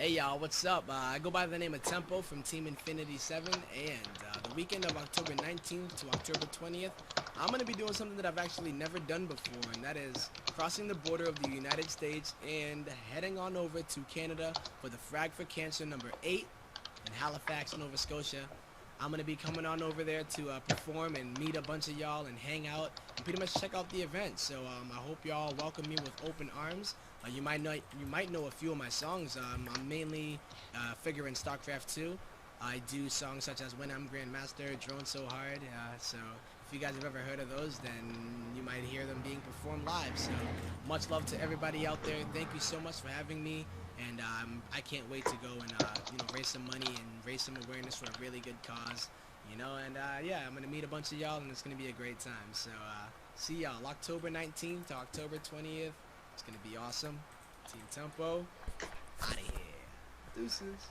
Hey y'all, what's up? I go by the name of Tempo from Team Infinity 7, and the weekend of October 19th to October 20th, I'm going to be doing something that I've actually never done before, and that is crossing the border of the United States and heading on over to Canada for the Frag for Cancer number 8 in Halifax, Nova Scotia. I'm going to be coming on over there to perform and meet a bunch of y'all and hang out and pretty much check out the event. So I hope y'all welcome me with open arms. You might know a few of my songs. I'm mainly figure in StarCraft 2. I do songs such as When I'm Grandmaster, Drone So Hard. So if you guys have ever heard of those, then you might hear them being performed live. So much love to everybody out there. Thank you so much for having me. And I can't wait to go and raise some money and raise some awareness for a really good cause, And yeah, I'm gonna meet a bunch of y'all, and it's gonna be a great time. So see y'all October 19th to October 20th. It's gonna be awesome. Team Tempo, out of here. Deuces.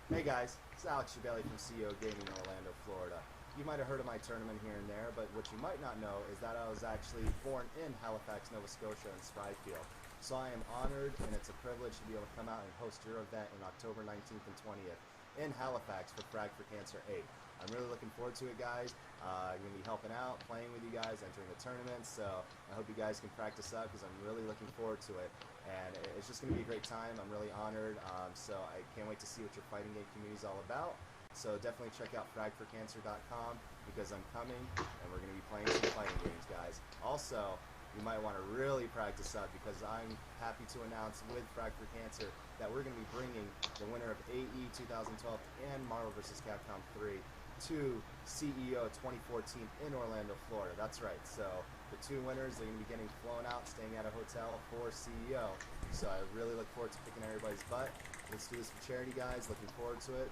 Hey guys, it's Alex JeDaily from CEO Gaming in Orlando, Florida. You might have heard of my tournament here and there, but what you might not know is that I was actually born in Halifax, Nova Scotia in Spryfield. So I am honored, and it's a privilege to be able to come out and host your event in October 19th and 20th in Halifax for Frag for Cancer 8. I'm really looking forward to it, guys. I'm going to be helping out, playing with you guys, entering the tournament, so I hope you guys can practice up because I'm really looking forward to it. And it's just going to be a great time. I'm really honored, so I can't wait to see what your fighting game community is all about. So definitely check out fragforcancer.com because I'm coming, and we're going to be playing some fighting games, guys. Also, you might want to really practice up because I'm happy to announce with Frag for Cancer that we're going to be bringing the winner of AE 2012 and Marvel vs. Capcom 3 to CEO 2014 in Orlando, Florida. That's right. So the two winners are going to be getting flown out, staying at a hotel for CEO. So I really look forward to kicking everybody's butt. Let's do this for charity, guys. Looking forward to it.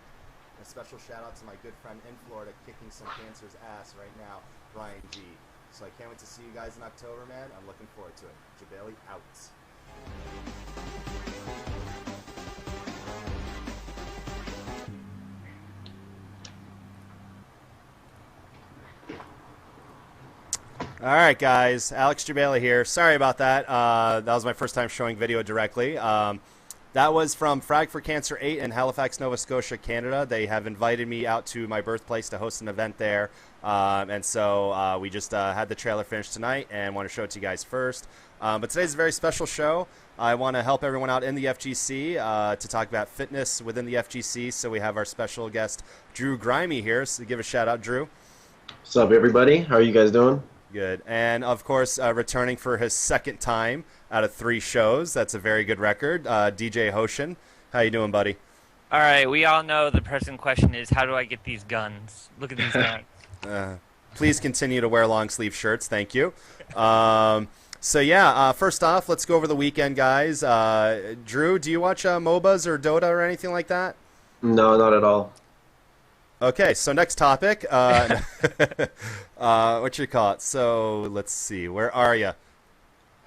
A special shout out to my good friend in Florida kicking some cancer's ass right now, Brian G. So I can't wait to see you guys in October, man. I'm looking forward to it. JeDaily out. All right, guys. Alex JeDaily here. Sorry about that. That was my first time showing video directly. That was from Frag for Cancer 8 in Halifax, Nova Scotia, Canada. They have invited me out to my birthplace to host an event there. And so we just had the trailer finished tonight and want to show it to you guys first. But today's a very special show. I want to help everyone out in the FGC to talk about fitness within the FGC. So we have our special guest, Drew Grimy, here. So give a shout out, Drew. What's up, everybody? How are you guys doing? Good. And, of course, returning for his second time out of 3 shows. That's a very good record. DJ Hoshin. How you doing, buddy? All right. We all know the pressing question is, how do I get these guns? Look at these guns. Please continue to wear long-sleeve shirts. Thank you. So, yeah, first off, let's go over the weekend, guys. Drew, do you watch MOBAs or Dota or anything like that? No, not at all. Okay, so next topic. What you call it? So let's see. Where are you?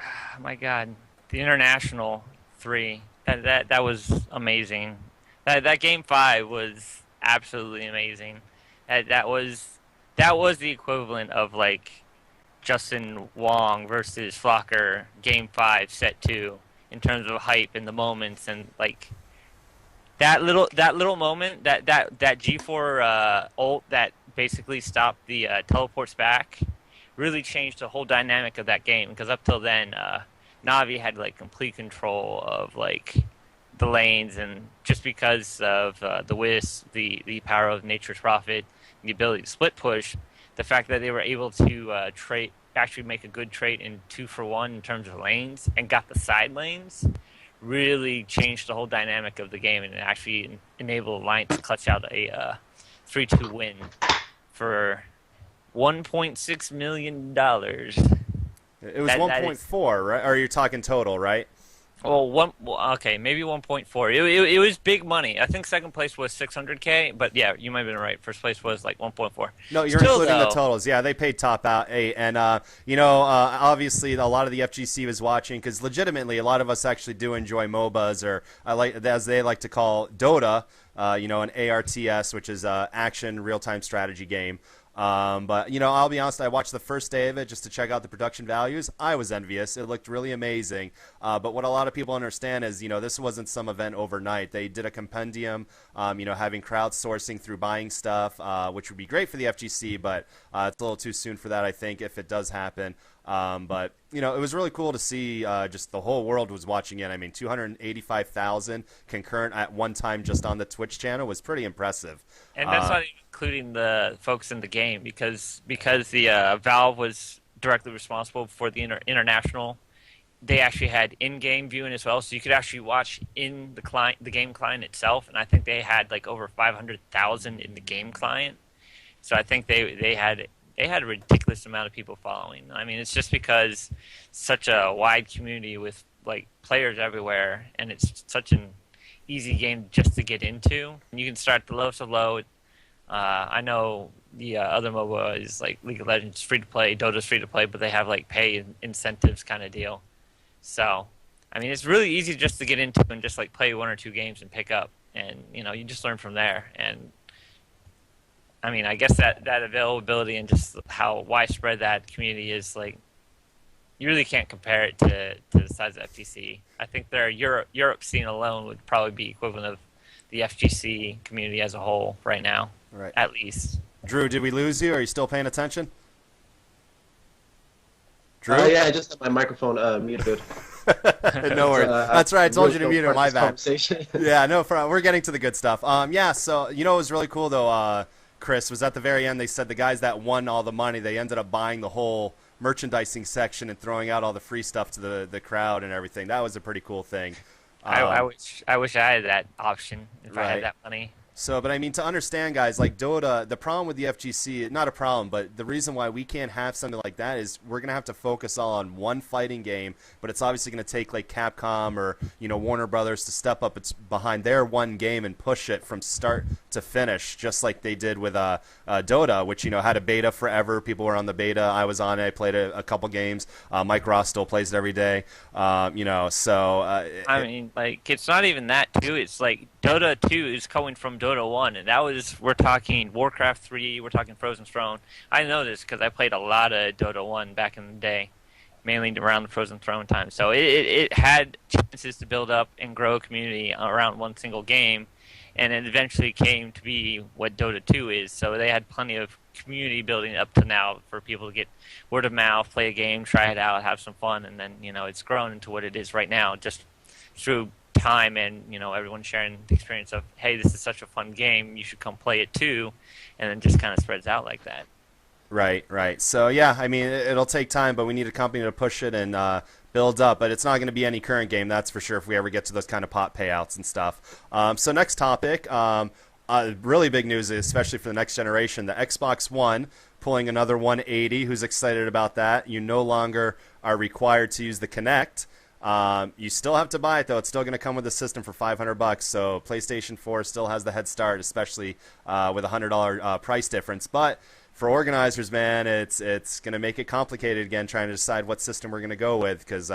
Oh my God, the International 3. That was amazing. That game 5 was absolutely amazing. That was the equivalent of like Justin Wong versus Flocker game 5 set 2 in terms of hype and the moments and like. That little moment, that G4 ult that basically stopped the teleports back, really changed the whole dynamic of that game. Because up till then, Navi had like complete control of like the lanes, and just because of the Wisp, the power of Nature's Prophet, the ability to split push, the fact that they were able to actually make a good trade in 2-for-1 in terms of lanes and got the side lanes. Really changed the whole dynamic of the game and actually enabled Alliance to clutch out a 3-2 win for $1.6 million. It was 1.4, right? Or you're talking total, right? Well, okay, maybe 1.4. It was big money. I think second place was 600K, but yeah, you might have been right. First place was like 1.4. No, you're including the totals. Yeah, they paid top out 8, and obviously a lot of the FGC was watching because legitimately a lot of us actually do enjoy MOBAs, or as they like to call Dota. An ARTS, which is action real-time strategy game. But, I'll be honest, I watched the first day of it just to check out the production values. I was envious. It looked really amazing. But what a lot of people understand is, this wasn't some event overnight. They did a compendium, having crowdsourcing through buying stuff, which would be great for the FGC, but it's a little too soon for that, I think, if it does happen. But, it was really cool to see just the whole world was watching it. I mean, 285,000 concurrent at one time just on the Twitch channel was pretty impressive. And that's not including the folks in the game because the Valve was directly responsible for the international. They actually had in-game viewing as well, so you could actually watch in the game client itself. And I think they had like over 500,000 in the game client. So I think they had a ridiculous amount of people following. I mean, it's just because such a wide community with like players everywhere, and it's such an easy game just to get into. You can start the lowest of low. I know the other MOBA is like League of Legends free to play, Dota's free to play, but they have like pay incentives kind of deal. So, I mean, it's really easy just to get into and just like play one or two games and pick up, and you just learn from there. And I mean, I guess that availability and just how widespread that community is, like, you really can't compare it to the size of FGC. I think their Europe scene alone would probably be equivalent of the FGC community as a whole right now, right? At least. Drew, did we lose you? Are you still paying attention? Drew? Yeah, I just had my microphone muted. No worries. That's right. I told you to mute it. My bad. Yeah, no, we're getting to the good stuff. Yeah, so, it was really cool, though, Chris, was at the very end. They said the guys that won all the money, they ended up buying the whole merchandising section and throwing out all the free stuff to the crowd and everything. That was a pretty cool thing. I wish I had that option if I had that money. So, but I mean, to understand, guys, like Dota, the problem with the FGC, not a problem, but the reason why we can't have something like that is we're going to have to focus all on one fighting game, but it's obviously going to take like Capcom or, Warner Brothers to step up behind their one game and push it from start to finish, just like they did with Dota, which, had a beta forever. People were on the beta. I was on it. I played a couple games. Mike Ross still plays it every day, so... I mean, like, it's not even that, too. It's like Dota 2 is coming from Dota 1, and we're talking Warcraft 3, we're talking Frozen Throne. I know this because I played a lot of Dota 1 back in the day, mainly around the Frozen Throne time. So it had chances to build up and grow a community around one single game, and it eventually came to be what Dota 2 is. So they had plenty of community building up to now for people to get word of mouth, play a game, try it out, have some fun, and then, it's grown into what it is right now, just through time and everyone sharing the experience of, hey, this is such a fun game, you should come play it too, and then just kind of spreads out like that. Right. So yeah, I mean, it'll take time, but we need a company to push it and build up. But it's not going to be any current game, that's for sure, if we ever get to those kind of pot payouts and stuff. So next topic, really big news, especially for the next generation, the Xbox One pulling another 180. Who's excited about that? You no longer are required to use the Kinect. You still have to buy it, though. It's still going to come with the system for $500. So PlayStation 4 still has the head start, especially with a $100 price difference. But for organizers, man, it's going to make it complicated again, trying to decide what system we're going to go with. Because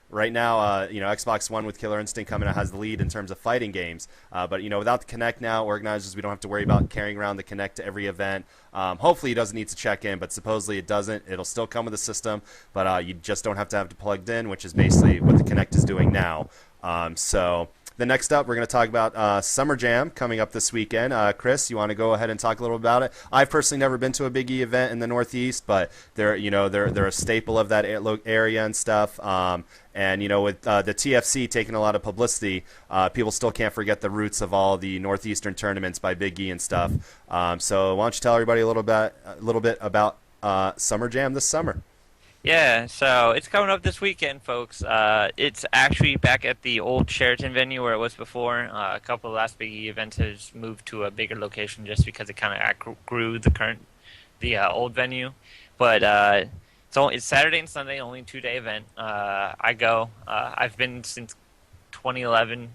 right now, Xbox One with Killer Instinct coming out has the lead in terms of fighting games. But without the Kinect now, organizers, we don't have to worry about carrying around the Kinect to every event. Hopefully, it doesn't need to check in, but supposedly it doesn't. It'll still come with the system, but you just don't have to have it plugged in, which is basically what the Kinect is doing now. So the next up, we're going to talk about Summer Jam coming up this weekend. Chris, you want to go ahead and talk a little about it? I've personally never been to a Big E event in the Northeast, but they're a staple of that area and stuff. And with the TFC taking a lot of publicity, people still can't forget the roots of all the Northeastern tournaments by Big E and stuff. So why don't you tell everybody a little bit about Summer Jam this summer? Yeah, so it's coming up this weekend, folks. It's actually back at the old Sheraton venue where it was before. A couple of the last Big E events has moved to a bigger location just because it kind of outgrew the old venue. But it's Saturday and Sunday, only a 2-day event. I go. I've been since 2011.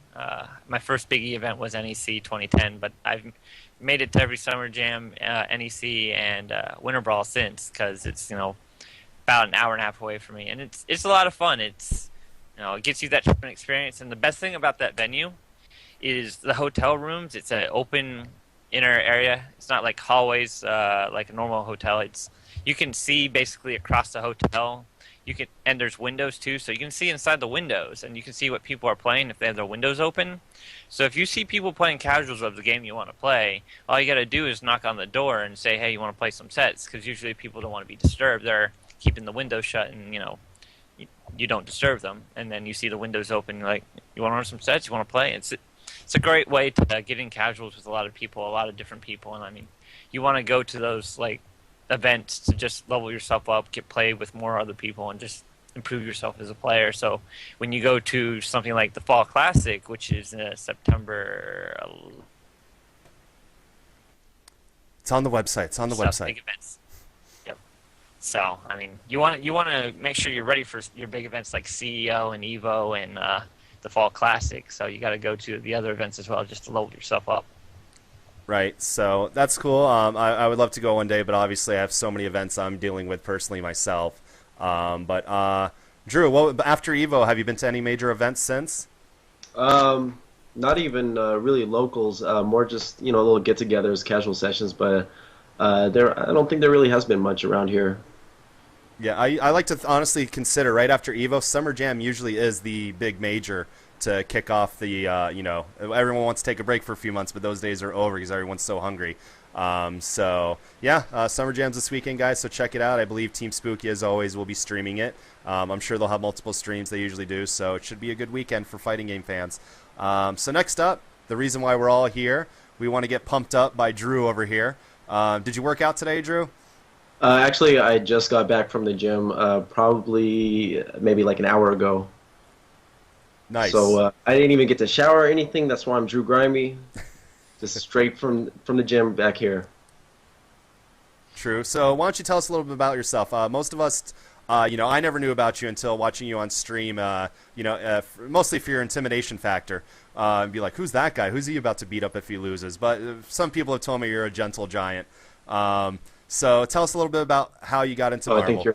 My first Big E event was NEC 2010, but I've made it to every Summer Jam, NEC, and Winter Brawl since because it's about an hour and a half away from me, and it's a lot of fun. It gets you that experience, and the best thing about that venue is the hotel rooms. It's an open inner area. It's not like hallways like a normal hotel. You can see basically across the hotel. And there's windows too, so you can see inside the windows, and you can see what people are playing if they have their windows open. So if you see people playing casuals of the game you want to play, all you got to do is knock on the door and say, "Hey, you want to play some sets?" Because usually people don't want to be disturbed. They're keeping the windows shut, and you don't disturb them. And then you see the windows open. You're like, "You want to run some sets? You want to play?" It's a great way to get in casuals with a lot of people, a lot of different people. And I mean, you want to go to those events to just level yourself up, get played with more other people, and just improve yourself as a player. So when you go to something like the Fall Classic, which is September, it's on the website. It's on the website. Big events. Yep. So I mean, you want to make sure you're ready for your big events like CEO and Evo and the Fall Classic. So you got to go to the other events as well, just to level yourself up. Right, so that's cool. I would love to go one day, but obviously I have so many events I'm dealing with personally myself. But Drew, after Evo, have you been to any major events since? Not even really locals, more just little get-togethers, casual sessions. But I don't think there really has been much around here. Yeah, I like to honestly consider right after Evo, Summer Jam usually is the big major to kick off the, everyone wants to take a break for a few months, but those days are over because everyone's so hungry. So, yeah, Summer Jam's this weekend, guys, so check it out. I believe Team Spooky, as always, will be streaming it. I'm sure they'll have multiple streams. They usually do, so it should be a good weekend for fighting game fans. So next up, the reason why we're all here, we want to get pumped up by Drew over here. Did you work out today, Drew? Actually, I just got back from the gym probably maybe like an hour ago. Nice. So I didn't even get to shower or anything. That's why I'm Drew Grimy. Just straight from the gym back here. True. So why don't you tell us a little bit about yourself? Most of us, I never knew about you until watching you on stream, mostly for your intimidation factor. And be like, who's that guy? Who's he about to beat up if he loses? But some people have told me you're a gentle giant. So tell us a little bit about how you got into Marvel. I think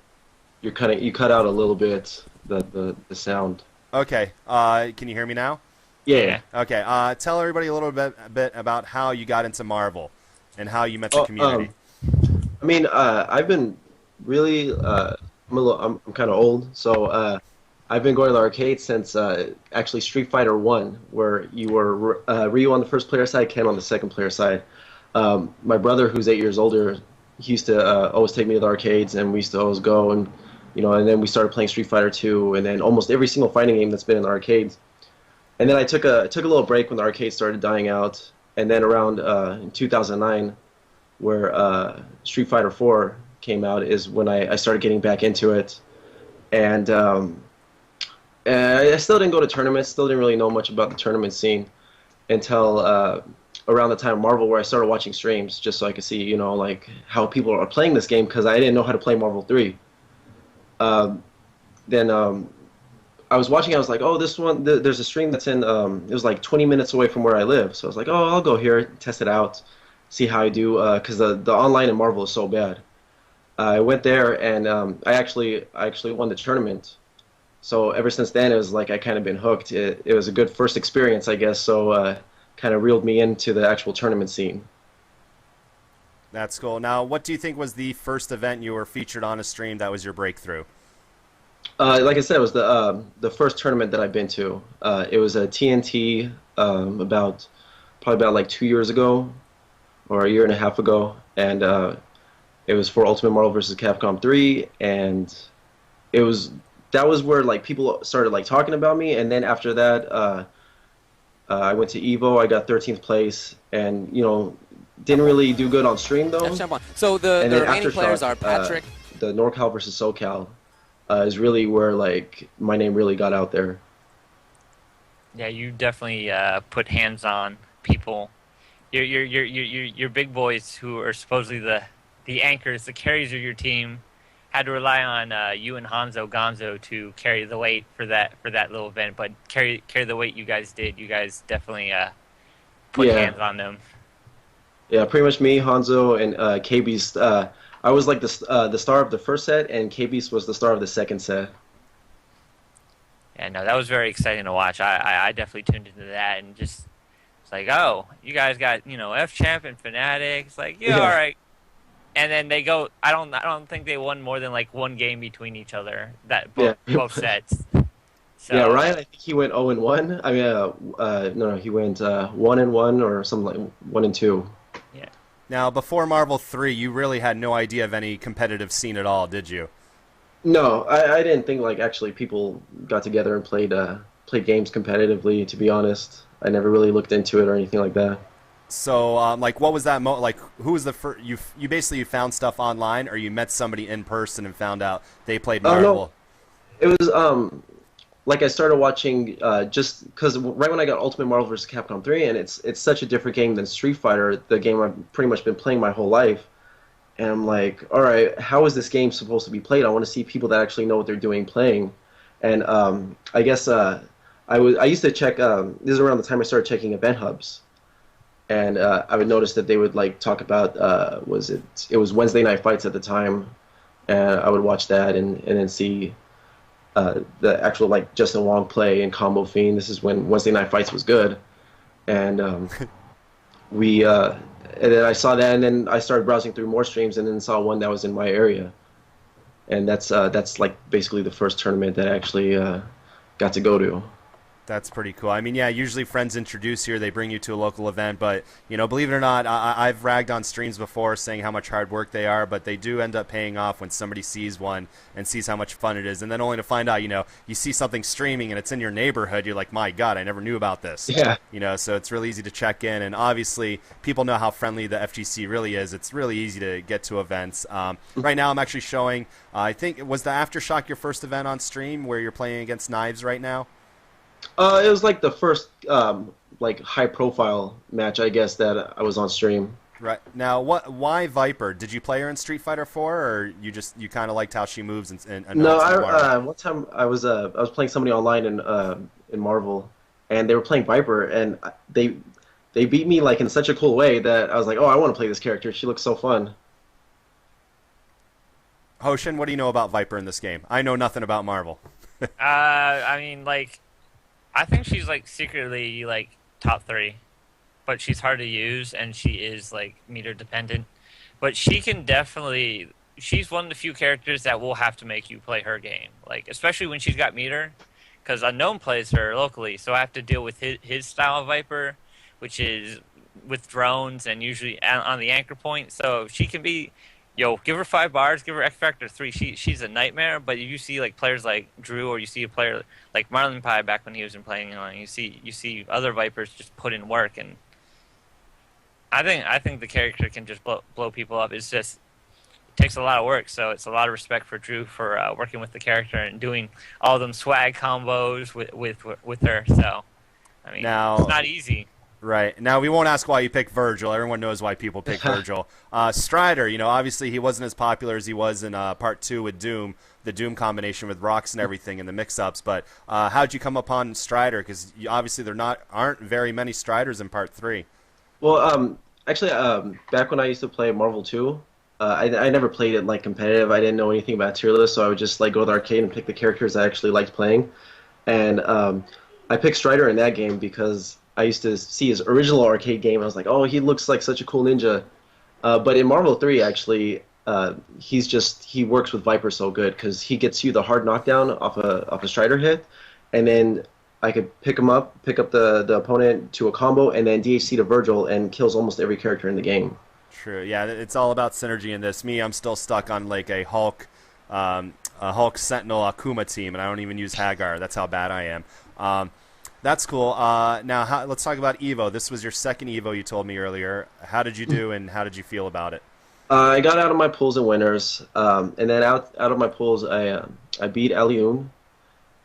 you cut out a little bit the sound. Okay. Can you hear me now? Yeah. Okay. Tell everybody a little bit about how you got into Marvel and how you met the community. I mean, I've been really I'm kind of old, so I've been going to the arcade since actually Street Fighter 1, where you were Ryu on the first player side, Ken on the second player side. My brother, who's 8 years older, he used to always take me to the arcades, and we used to always go and and then we started playing Street Fighter 2, and then almost every single fighting game that's been in the arcades. And then I took a little break when the arcades started dying out, and then around in 2009, where Street Fighter 4 came out, is when I started getting back into it. And I still didn't go to tournaments, still didn't really know much about the tournament scene until around the time of Marvel, where I started watching streams just so I could see, like how people are playing this game, because I didn't know how to play Marvel 3. Then I was watching, I was like, oh, this one, there's a stream that's in, it was like 20 minutes away from where I live. So I was like, oh, I'll go here, test it out, see how I do, because the online in Marvel is so bad. I went there, and I actually won the tournament. So ever since then, it was like I kind of been hooked. It was a good first experience, I guess, so kind of reeled me into the actual tournament scene. That's cool. Now, what do you think was the first event you were featured on a stream that was your breakthrough? Like I said, it was the first tournament that I've been to. It was a TNT probably about like 2 years ago, or a year and a half ago, and it was for Ultimate Marvel vs. Capcom 3, and that was where like people started like talking about me, and then after that, I went to Evo. I got 13th place, and didn't really do good on stream though. So the remaining players are Patrick. The NorCal versus SoCal is really where like my name really got out there. Yeah, you definitely put hands on people. Your big boys who are supposedly the anchors, the carriers of your team, had to rely on you and Gonzo to carry the weight for that little event. But carry the weight you guys did. You guys definitely put hands on them. Yeah, pretty much me, Hanzo, and K-Beast. I was like the star of the first set, and K-Beast was the star of the second set. Yeah, no, that was very exciting to watch. I definitely tuned into that, and just It's like, oh, you guys got F Champ and Fnatic. It's like, yeah, all right. And then they go. I don't think they won more than like one game between each other. That both sets. So, yeah, Ryan. I think he went 0-1. I mean, no, he went 1-1 or something like 1-2. Yeah. Now, before Marvel 3, you really had no idea of any competitive scene at all, did you? No, I didn't think like actually people got together and played games competitively. To be honest, I never really looked into it or anything like that. So, like, what was that like? Who was the first? You basically found stuff online, or you met somebody in person and found out they played Marvel? No. It was like I started watching just because right when I got Ultimate Marvel vs. Capcom 3, and it's such a different game than Street Fighter, the game I've pretty much been playing my whole life. And I'm like, all right, how is this game supposed to be played? I want to see people that actually know what they're doing playing. And I guess I used to check. This is around the time I started checking event hubs, and I would notice that they would like talk about it was Wednesday Night Fights at the time, and I would watch that and then see the actual like Justin Wong play and Combo Fiend. This is when Wednesday Night Fights was good, and we. And then I saw that, and then I started browsing through more streams, and then saw one that was in my area, and that's like basically the first tournament that I actually got to go to. That's pretty cool. I mean, yeah, usually friends introduce you, they bring you to a local event, but, believe it or not, I've ragged on streams before saying how much hard work they are, but they do end up paying off when somebody sees one and sees how much fun it is, and then only to find out, you see something streaming and it's in your neighborhood, you're like, my God, I never knew about this. Yeah. So it's really easy to check in, and obviously people know how friendly the FGC really is. It's really easy to get to events. Right now I'm actually showing, I think, was the Aftershock your first event on stream where you're playing against Knives right now? It was like the first like high-profile match, I guess, that I was on stream. Right now, why Viper? Did you play her in Street Fighter 4, or you kind of liked how she moves? And no, one time I was playing somebody online in Marvel, and they were playing Viper, and they beat me like in such a cool way that I was like, oh, I want to play this character. She looks so fun. Hoshin, what do you know about Viper in this game? I know nothing about Marvel. I mean, like, I think she's like secretly like top 3, but she's hard to use and she is like meter dependent. But she can definitely. She's one of the few characters that will have to make you play her game, like especially when she's got meter, because Unknown plays her locally, so I have to deal with his style of Viper, which is with drones and usually on the anchor point. So she can be. Give her 5 bars, give her X Factor 3. She's a nightmare. But you see like players like Drew, or you see a player like Marlon Pie back when he was playing. You see other Vipers just put in work, and I think the character can just blow people up. It's just it takes a lot of work. So it's a lot of respect for Drew for working with the character and doing all them swag combos with her. So I mean, it's not easy. Right. Now, we won't ask why you picked Virgil. Everyone knows why people pick Virgil. Strider, obviously he wasn't as popular as he was in Part 2 with Doom, the Doom combination with rocks and everything and the mix-ups. But how'd you come upon Strider? Because obviously there aren't very many Striders in Part 3. Well, actually, back when I used to play Marvel 2, I never played it like competitive. I didn't know anything about tier lists, so I would just like go to the arcade and pick the characters I actually liked playing. And I picked Strider in that game because I used to see his original arcade game. I was like, oh, he looks like such a cool ninja. But in Marvel 3, actually, he works with Viper so good because he gets you the hard knockdown off a Strider hit, and then I could pick up the opponent to a combo, and then DHC to Virgil, and kills almost every character in the game. True. Yeah, it's all about synergy in this. I'm still stuck on like a Hulk Sentinel Akuma team, and I don't even use Hagar. That's how bad I am. That's cool. Now, let's talk about EVO. This was your second EVO, you told me earlier. How did you do, and how did you feel about it? I got out of my pools and winners, and then out of my pools, I beat Aliun,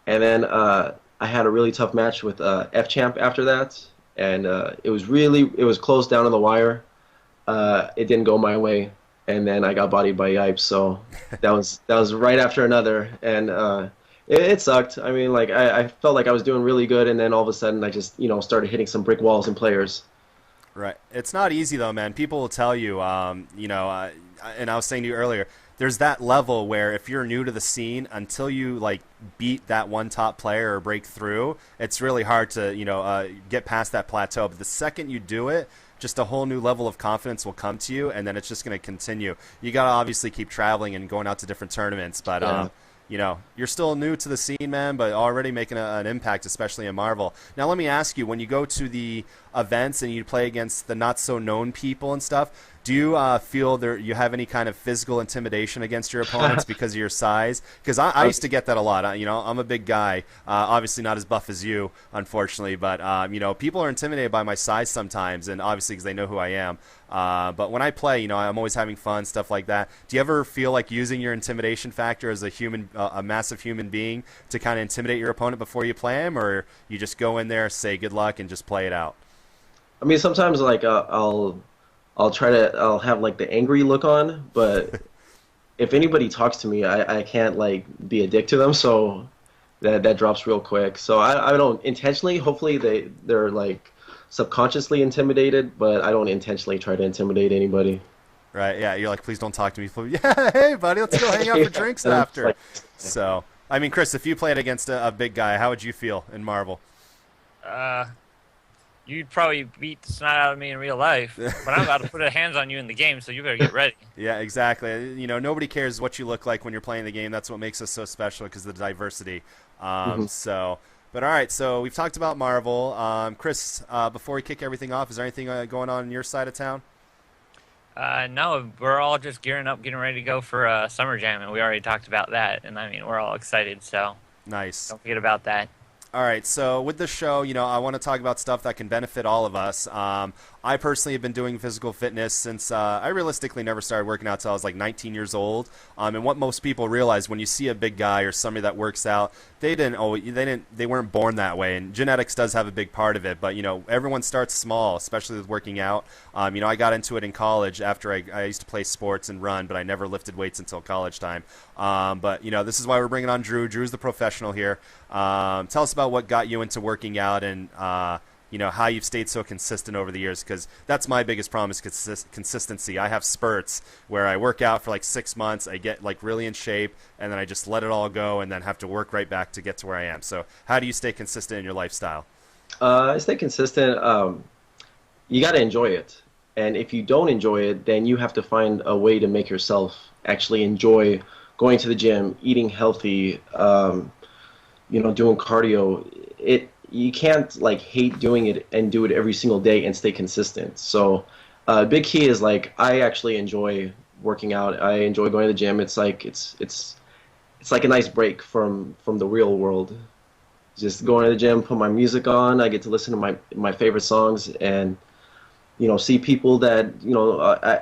and then I had a really tough match with F Champ after that, and it was close down on the wire. It didn't go my way, and then I got bodied by Yipes. So that was right after another, and it sucked. I mean, like I felt like I was doing really good, and then all of a sudden I just started hitting some brick walls and players. Right. It's not easy though, man. People will tell you, and I was saying to you earlier, there's that level where if you're new to the scene, until you like beat that one top player or break through, it's really hard to get past that plateau. But the second you do it, just a whole new level of confidence will come to you, and then it's just going to continue. You got to obviously keep traveling and going out to different tournaments, but you're still new to the scene, man, but already making an impact, especially in Marvel. Now, let me ask you, when you go to the events and you play against the not-so-known people and stuff, do you feel you have any kind of physical intimidation against your opponents because of your size? Because I used to get that a lot. I'm a big guy, obviously not as buff as you, unfortunately, but people are intimidated by my size sometimes, and obviously because they know who I am. But when I play, I'm always having fun, stuff like that. Do you ever feel like using your intimidation factor as a massive human being to kind of intimidate your opponent before you play him, or you just go in there, say good luck, and just play it out? I mean, sometimes like I'll have like the angry look on, but if anybody talks to me, I can't like be a dick to them, so that drops real quick. So I don't intentionally. Hopefully they're like subconsciously intimidated, but I don't intentionally try to intimidate anybody. Right? Yeah. You're like, please don't talk to me. Yeah. Hey, buddy, let's go hang out for drinks after. So, I mean, Chris, if you played against a big guy, how would you feel in Marvel? You'd probably beat the snot out of me in real life, but I'm about to put hands on you in the game, so you better get ready. Yeah, exactly. Nobody cares what you look like when you're playing the game. That's what makes us so special, because of the diversity. But all right, so we've talked about Marvel. Chris, before we kick everything off, is there anything going on your side of town? No, we're all just gearing up, getting ready to go for Summer Jam, and we already talked about that. And I mean, we're all excited, so nice. Don't forget about that. All right, so with the show, I want to talk about stuff that can benefit all of us. I personally have been doing physical fitness since I realistically never started working out until I was like 19 years old. And what most people realize when you see a big guy or somebody that works out, they weren't born that way. And genetics does have a big part of it, but everyone starts small, especially with working out. I got into it in college after I used to play sports and run, but I never lifted weights until college time. But this is why we're bringing on Drew. Drew's the professional here. Tell us about what got you into working out and how you've stayed so consistent over the years, because that's my biggest problem is consistency. I have spurts where I work out for like 6 months, I get like really in shape, and then I just let it all go and then have to work right back to get to where I am. So how do you stay consistent in your lifestyle? I stay consistent. You got to enjoy it. And if you don't enjoy it, then you have to find a way to make yourself actually enjoy going to the gym, eating healthy, doing cardio. You can't like hate doing it and do it every single day and stay consistent. So big key is like I actually enjoy working out. I enjoy going to the gym. It's like it's like a nice break from the real world. Just going to the gym, put my music on. I get to listen to my favorite songs and see people that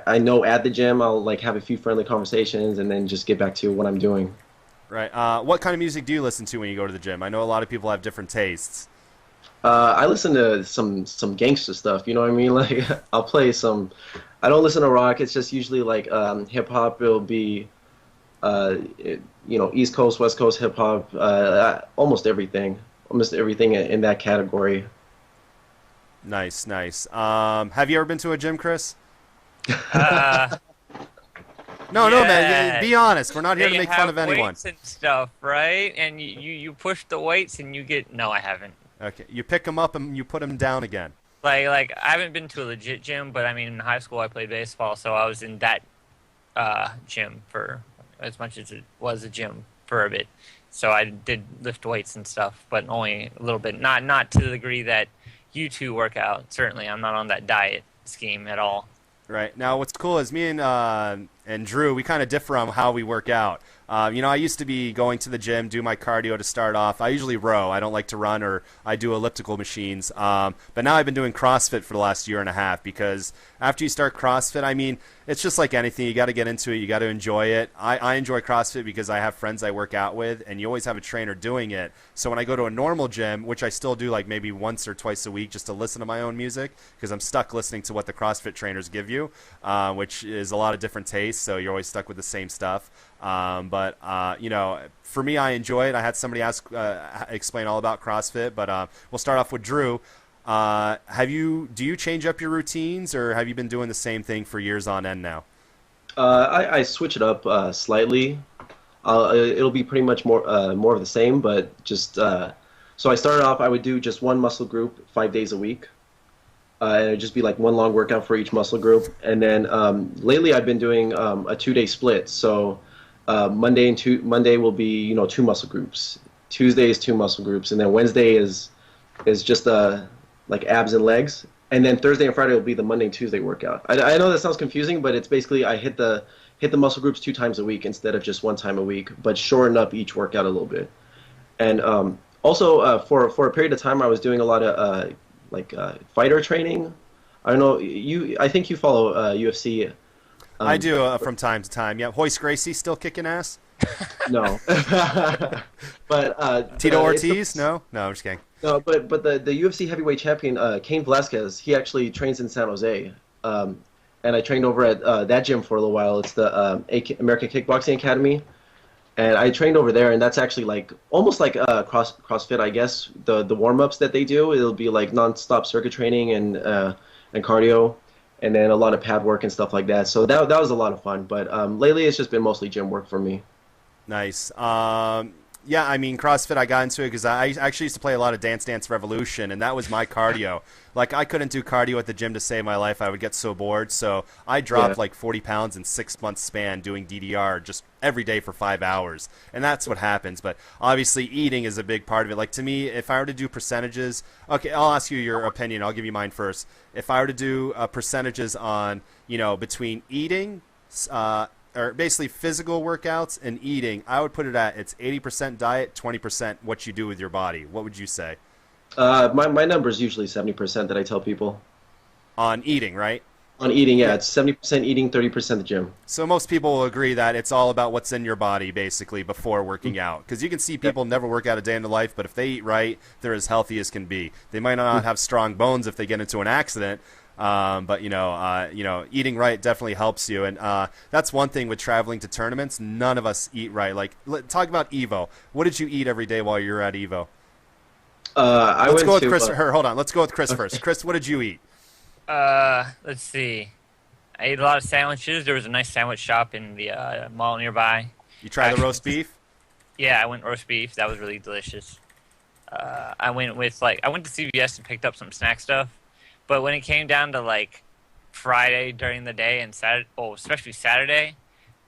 I know at the gym. I'll like have a few friendly conversations and then just get back to what I'm doing. Right. What kind of music do you listen to when you go to the gym? I know a lot of people have different tastes. I listen to some gangster stuff, you know what I mean? Like, I'll play some. I don't listen to rock. It's just usually like hip hop. It'll be, East Coast, West Coast hip hop. Almost everything in that category. Nice. Have you ever been to a gym, Chris? No, man. Be honest. We're not here to make fun of anyone. Weights and stuff, right? And you push the weights and you get. No, I haven't. Okay, you pick them up and you put them down again. Like I haven't been to a legit gym, but I mean in high school I played baseball, so I was in that gym for as much as it was a gym for a bit. So I did lift weights and stuff, but only a little bit. Not to the degree that you two work out. Certainly, I'm not on that diet scheme at all. Right. Now, what's cool is me and Drew, we kind of differ on how we work out. I used to be going to the gym, do my cardio to start off. I usually row. I don't like to run, or I do elliptical machines. But now I've been doing CrossFit for the last year and a half, because after you start CrossFit, I mean, it's just like anything. You got to get into it. You got to enjoy it. I enjoy CrossFit because I have friends I work out with, and you always have a trainer doing it. So when I go to a normal gym, which I still do like maybe once or twice a week just to listen to my own music, because I'm stuck listening to what the CrossFit trainers give you, which is a lot of different tastes, so you're always stuck with the same stuff. But for me, I enjoy it. I had somebody explain all about CrossFit, but we'll start off with Drew. Do you change up your routines, or have you been doing the same thing for years on end now? I switch it up slightly. It'll be pretty much more of the same, but just so I started off. I would do just one muscle group 5 days a week, and it'd just be like one long workout for each muscle group. And then lately, I've been doing a 2-day split. So Monday will be two muscle groups. Tuesday is 2 muscle groups, and then Wednesday is just like abs and legs. And then Thursday and Friday will be the Monday and Tuesday workout. I know that sounds confusing, but it's basically I hit the muscle groups 2 times a week instead of just 1 time a week, but shorten up each workout a little bit. And also for a period of time, I was doing a lot of fighter training. I don't know I think you follow UFC. I do from time to time. Yeah, Hoist Gracie still kicking ass. No, but Tito Ortiz? No, I'm just kidding. No, but the UFC heavyweight champion Cain Velasquez, he actually trains in San Jose, and I trained over at that gym for a little while. It's the American Kickboxing Academy, and I trained over there, and that's actually like almost like CrossFit, I guess. The warm-ups that they do, it'll be like non-stop circuit training and cardio, and then a lot of pad work and stuff like that. So that was a lot of fun. But lately, it's just been mostly gym work for me. Nice. Yeah, I mean, CrossFit, I got into it because I actually used to play a lot of Dance Dance Revolution, and that was my cardio. Like, I couldn't do cardio at the gym to save my life. I would get so bored. So I dropped like 40 pounds in 6 months span doing DDR just every day for 5 hours. And that's what happens. But obviously, eating is a big part of it. Like, to me, if I were to do percentages, okay, I'll ask you your opinion. I'll give you mine first. If I were to do percentages on, between eating, or basically physical workouts and eating, I would put it at it's 80% diet, 20% what you do with your body. What would you say? My number is usually 70% that I tell people. On eating, right? On eating, yeah. It's 70% eating, 30% the gym. So most people will agree that it's all about what's in your body, basically, before working out. Because you can see people never work out a day in their life, but if they eat right, they're as healthy as can be. They might not have strong bones if they get into an accident, but eating right definitely helps you, and that's one thing with traveling to tournaments. None of us eat right. Like, talk about Evo. What did you eat every day while you were at Evo? Let's go with Chris. Hold on. Let's go with Chris first. Chris, what did you eat? Let's see. I ate a lot of sandwiches. There was a nice sandwich shop in the mall nearby. You tried the roast beef? Yeah, I went roast beef. That was really delicious. I went to CVS and picked up some snack stuff. But when it came down to like Friday during the day and Saturday, especially Saturday,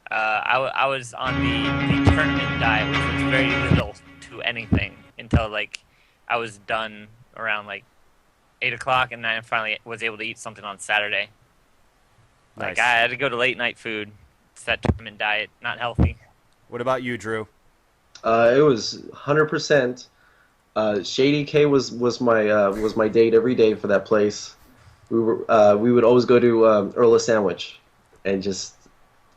I was on the tournament diet, which was very little to anything until like I was done around like 8 o'clock, and then I finally was able to eat something on Saturday. Nice. Like, I had to go to late night food. It's that tournament diet, not healthy. What about you, Drew? It was 100%. Shady K was my date every day for that place. We would always go to Earl of Sandwich, and just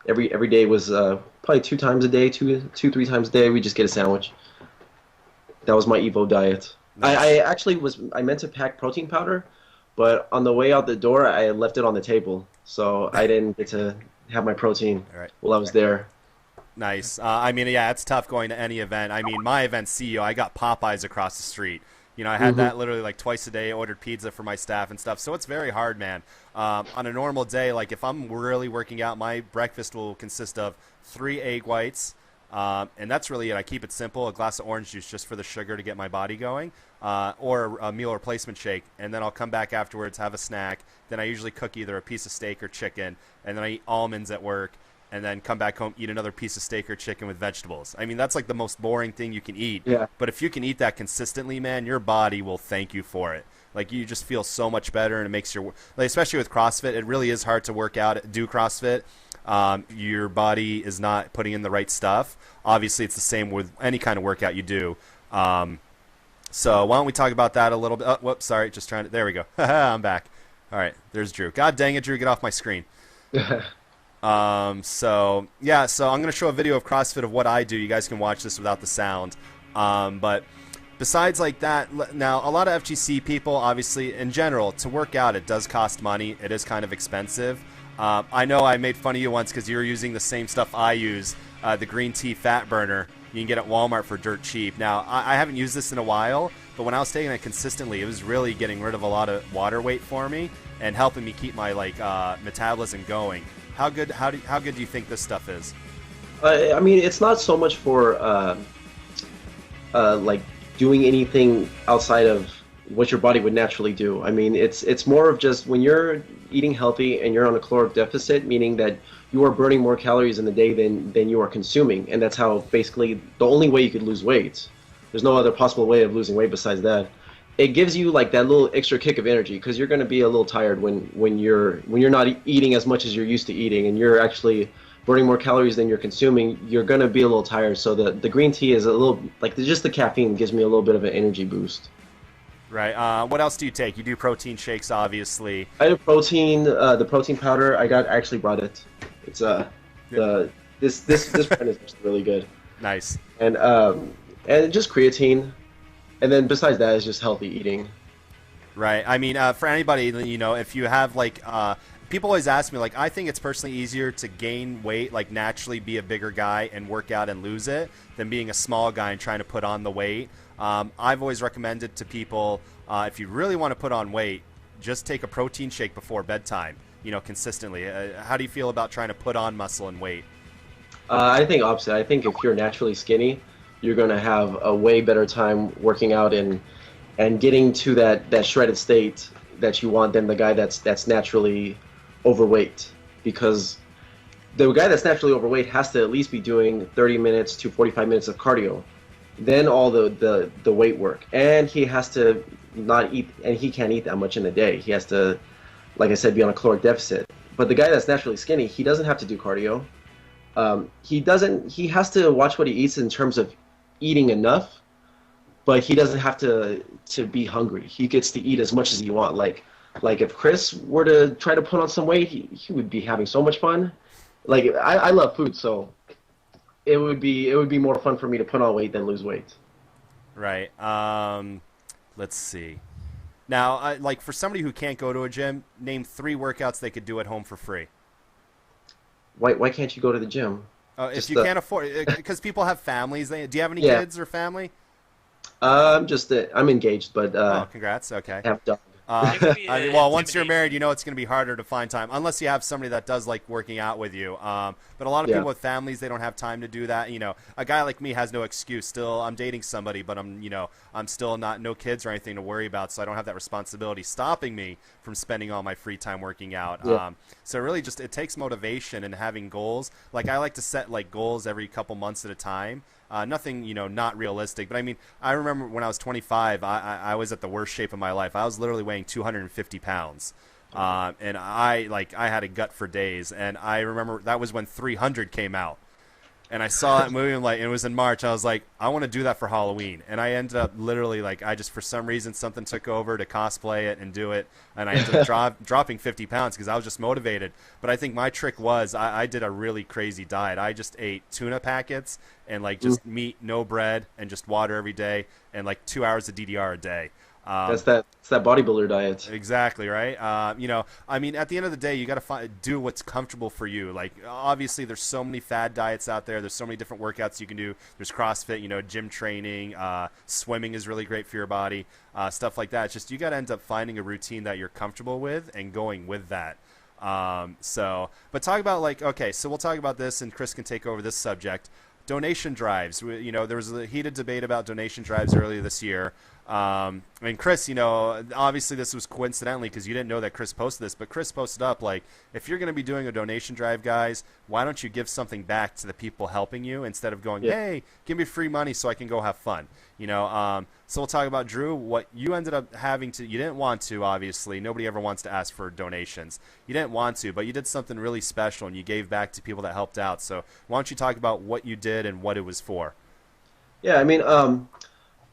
every day was probably 2 times a day, 3 times a day. We just get a sandwich. That was my Evo diet. Nice. I actually I meant to pack protein powder, but on the way out the door I left it on the table, so I didn't get to have my protein while I was there. Nice. I mean, yeah, it's tough going to any event. I mean, my event CEO, I got Popeyes across the street. I had that literally like twice a day, ordered pizza for my staff and stuff. So it's very hard, man. On a normal day, like if I'm really working out, my breakfast will consist of 3 egg whites, and that's really it. I keep it simple, a glass of orange juice just for the sugar to get my body going, or a meal replacement shake. And then I'll come back afterwards, have a snack. Then I usually cook either a piece of steak or chicken, and then I eat almonds at work. And then come back home, eat another piece of steak or chicken with vegetables. I mean, that's like the most boring thing you can eat. Yeah. But if you can eat that consistently, man, your body will thank you for it. Like, you just feel so much better, and it makes your, like, especially with CrossFit, it really is hard to work out, do CrossFit. Your body is not putting in the right stuff. Obviously, it's the same with any kind of workout you do. So why don't we talk about that a little bit? Oh, whoops, sorry, just trying to, there we go. I'm back. All right, there's Drew. God dang it, Drew, get off my screen. So I'm going to show a video of CrossFit of what I do. You guys can watch this without the sound. But besides like that, now a lot of FGC people, obviously, in general, to work out, it does cost money. It is kind of expensive. I know I made fun of you once because you were using the same stuff I use, the green tea fat burner. You can get it at Walmart for dirt cheap. Now, I haven't used this in a while, but when I was taking it consistently, it was really getting rid of a lot of water weight for me and helping me keep my metabolism going. How good do you think this stuff is? I mean, it's not so much for like doing anything outside of what your body would naturally do. I mean, it's more of just when you're eating healthy and you're on a caloric deficit, meaning that you are burning more calories in the day than you are consuming, and that's how basically the only way you could lose weight. There's no other possible way of losing weight besides that. It gives you like that little extra kick of energy because you're going to be a little tired when you're not eating as much as you're used to eating, and you're actually burning more calories than you're consuming. You're going to be a little tired. So the green tea is a little like just the caffeine gives me a little bit of an energy boost. Right. What else do you take? You do protein shakes, obviously. I have protein. The protein powder I actually brought it. It's this brand is just really good. Nice. And just creatine, and then besides that is just healthy eating. Right. I mean, for anybody, you know, if you have like, people always ask me, like, I think it's personally easier to gain weight, like naturally be a bigger guy and work out and lose it, than being a small guy and trying to put on the weight. I've always recommended to people, if you really want to put on weight, just take a protein shake before bedtime, you know, consistently. How do you feel about trying to put on muscle and weight? I think opposite. I think if you're naturally skinny, you're going to have a way better time working out and getting to that shredded state that you want than the guy that's naturally overweight. Because the guy that's naturally overweight has to at least be doing 30 minutes to 45 minutes of cardio, then all the weight work, and he has to not eat, and he can't eat that much in a day. He has to, like I said, be on a caloric deficit. But the guy that's naturally skinny, he doesn't have to do cardio. He has to watch what he eats in terms of eating enough, but he doesn't have to be hungry. He gets to eat as much as he wants. Like if Chris were to try to put on some weight, he would be having so much fun. Like I love food, so it would be more fun for me to put on weight than lose weight. Right. Let's see. Now, like for somebody who can't go to a gym, name 3 workouts they could do at home for free. Why can't you go to the gym? If you can't afford, because people have families. Do you have any kids or family? I'm engaged, but oh, congrats. Okay. I have done. I mean, well, once you're married, you know it's going to be harder to find time, unless you have somebody that does like working out with you. But a lot of people with families, they don't have time to do that. You know, a guy like me has no excuse. Still, I'm dating somebody, but I'm still no kids or anything to worry about, so I don't have that responsibility stopping me from spending all my free time working out. Yeah. So really, just it takes motivation and having goals. Like I like to set like goals every couple months at a time. Nothing, not realistic. But I mean, I remember when I was 25, I was at the worst shape of my life. I was literally weighing 250 pounds. And I had a gut for days. And I remember that was when 300 came out. And I saw that movie, and it was in March. I was like, I want to do that for Halloween. And I ended up literally, for some reason, something took over to cosplay it and do it. And I ended up dropping 50 pounds because I was just motivated. But I think my trick was I did a really crazy diet. I just ate tuna packets and, just meat, no bread, and just water every day, and, 2 hours of DDR a day. It's that bodybuilder diet. Exactly, right? I mean, at the end of the day, you got to do what's comfortable for you. Obviously, there's so many fad diets out there. There's so many different workouts you can do. There's CrossFit, gym training. Swimming is really great for your body. Stuff like that. It's just you got to end up finding a routine that you're comfortable with and going with that. But talk about okay, so we'll talk about this, and Chris can take over this subject. Donation drives. There was a heated debate about donation drives earlier this year. And Chris, obviously this was coincidentally because you didn't know that Chris posted this, but Chris posted up, if you're going to be doing a donation drive, guys, why don't you give something back to the people helping you instead of going, hey, give me free money so I can go have fun. So we'll talk about, Drew, what you ended up having to, you didn't want to, obviously. Nobody ever wants to ask for donations. You didn't want to, but you did something really special and you gave back to people that helped out. So why don't you talk about what you did and what it was for? Yeah, I mean,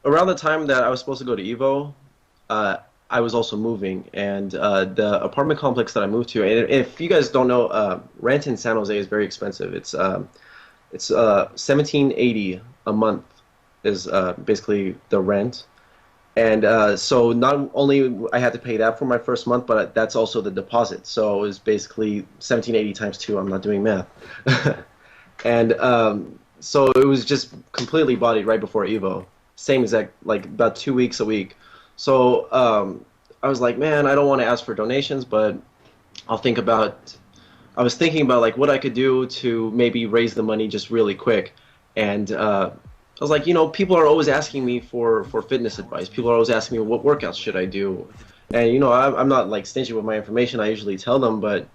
around the time that I was supposed to go to Evo, I was also moving, and the apartment complex that I moved to, and if you guys don't know, rent in San Jose is very expensive. It's $17.80 a month is basically the rent, and so not only I had to pay that for my first month, but that's also the deposit. So it was basically $17.80 times 2. I'm not doing math, and so it was just completely bodied right before Evo. Same exact, about 2 weeks a week. So I was like, man, I don't want to ask for donations, but I'll think about I was thinking about like what I could do to maybe raise the money just really quick, and I was like, people are always asking me for fitness advice. People are always asking me what workouts should I do, and I'm not like stingy with my information. I usually tell them, but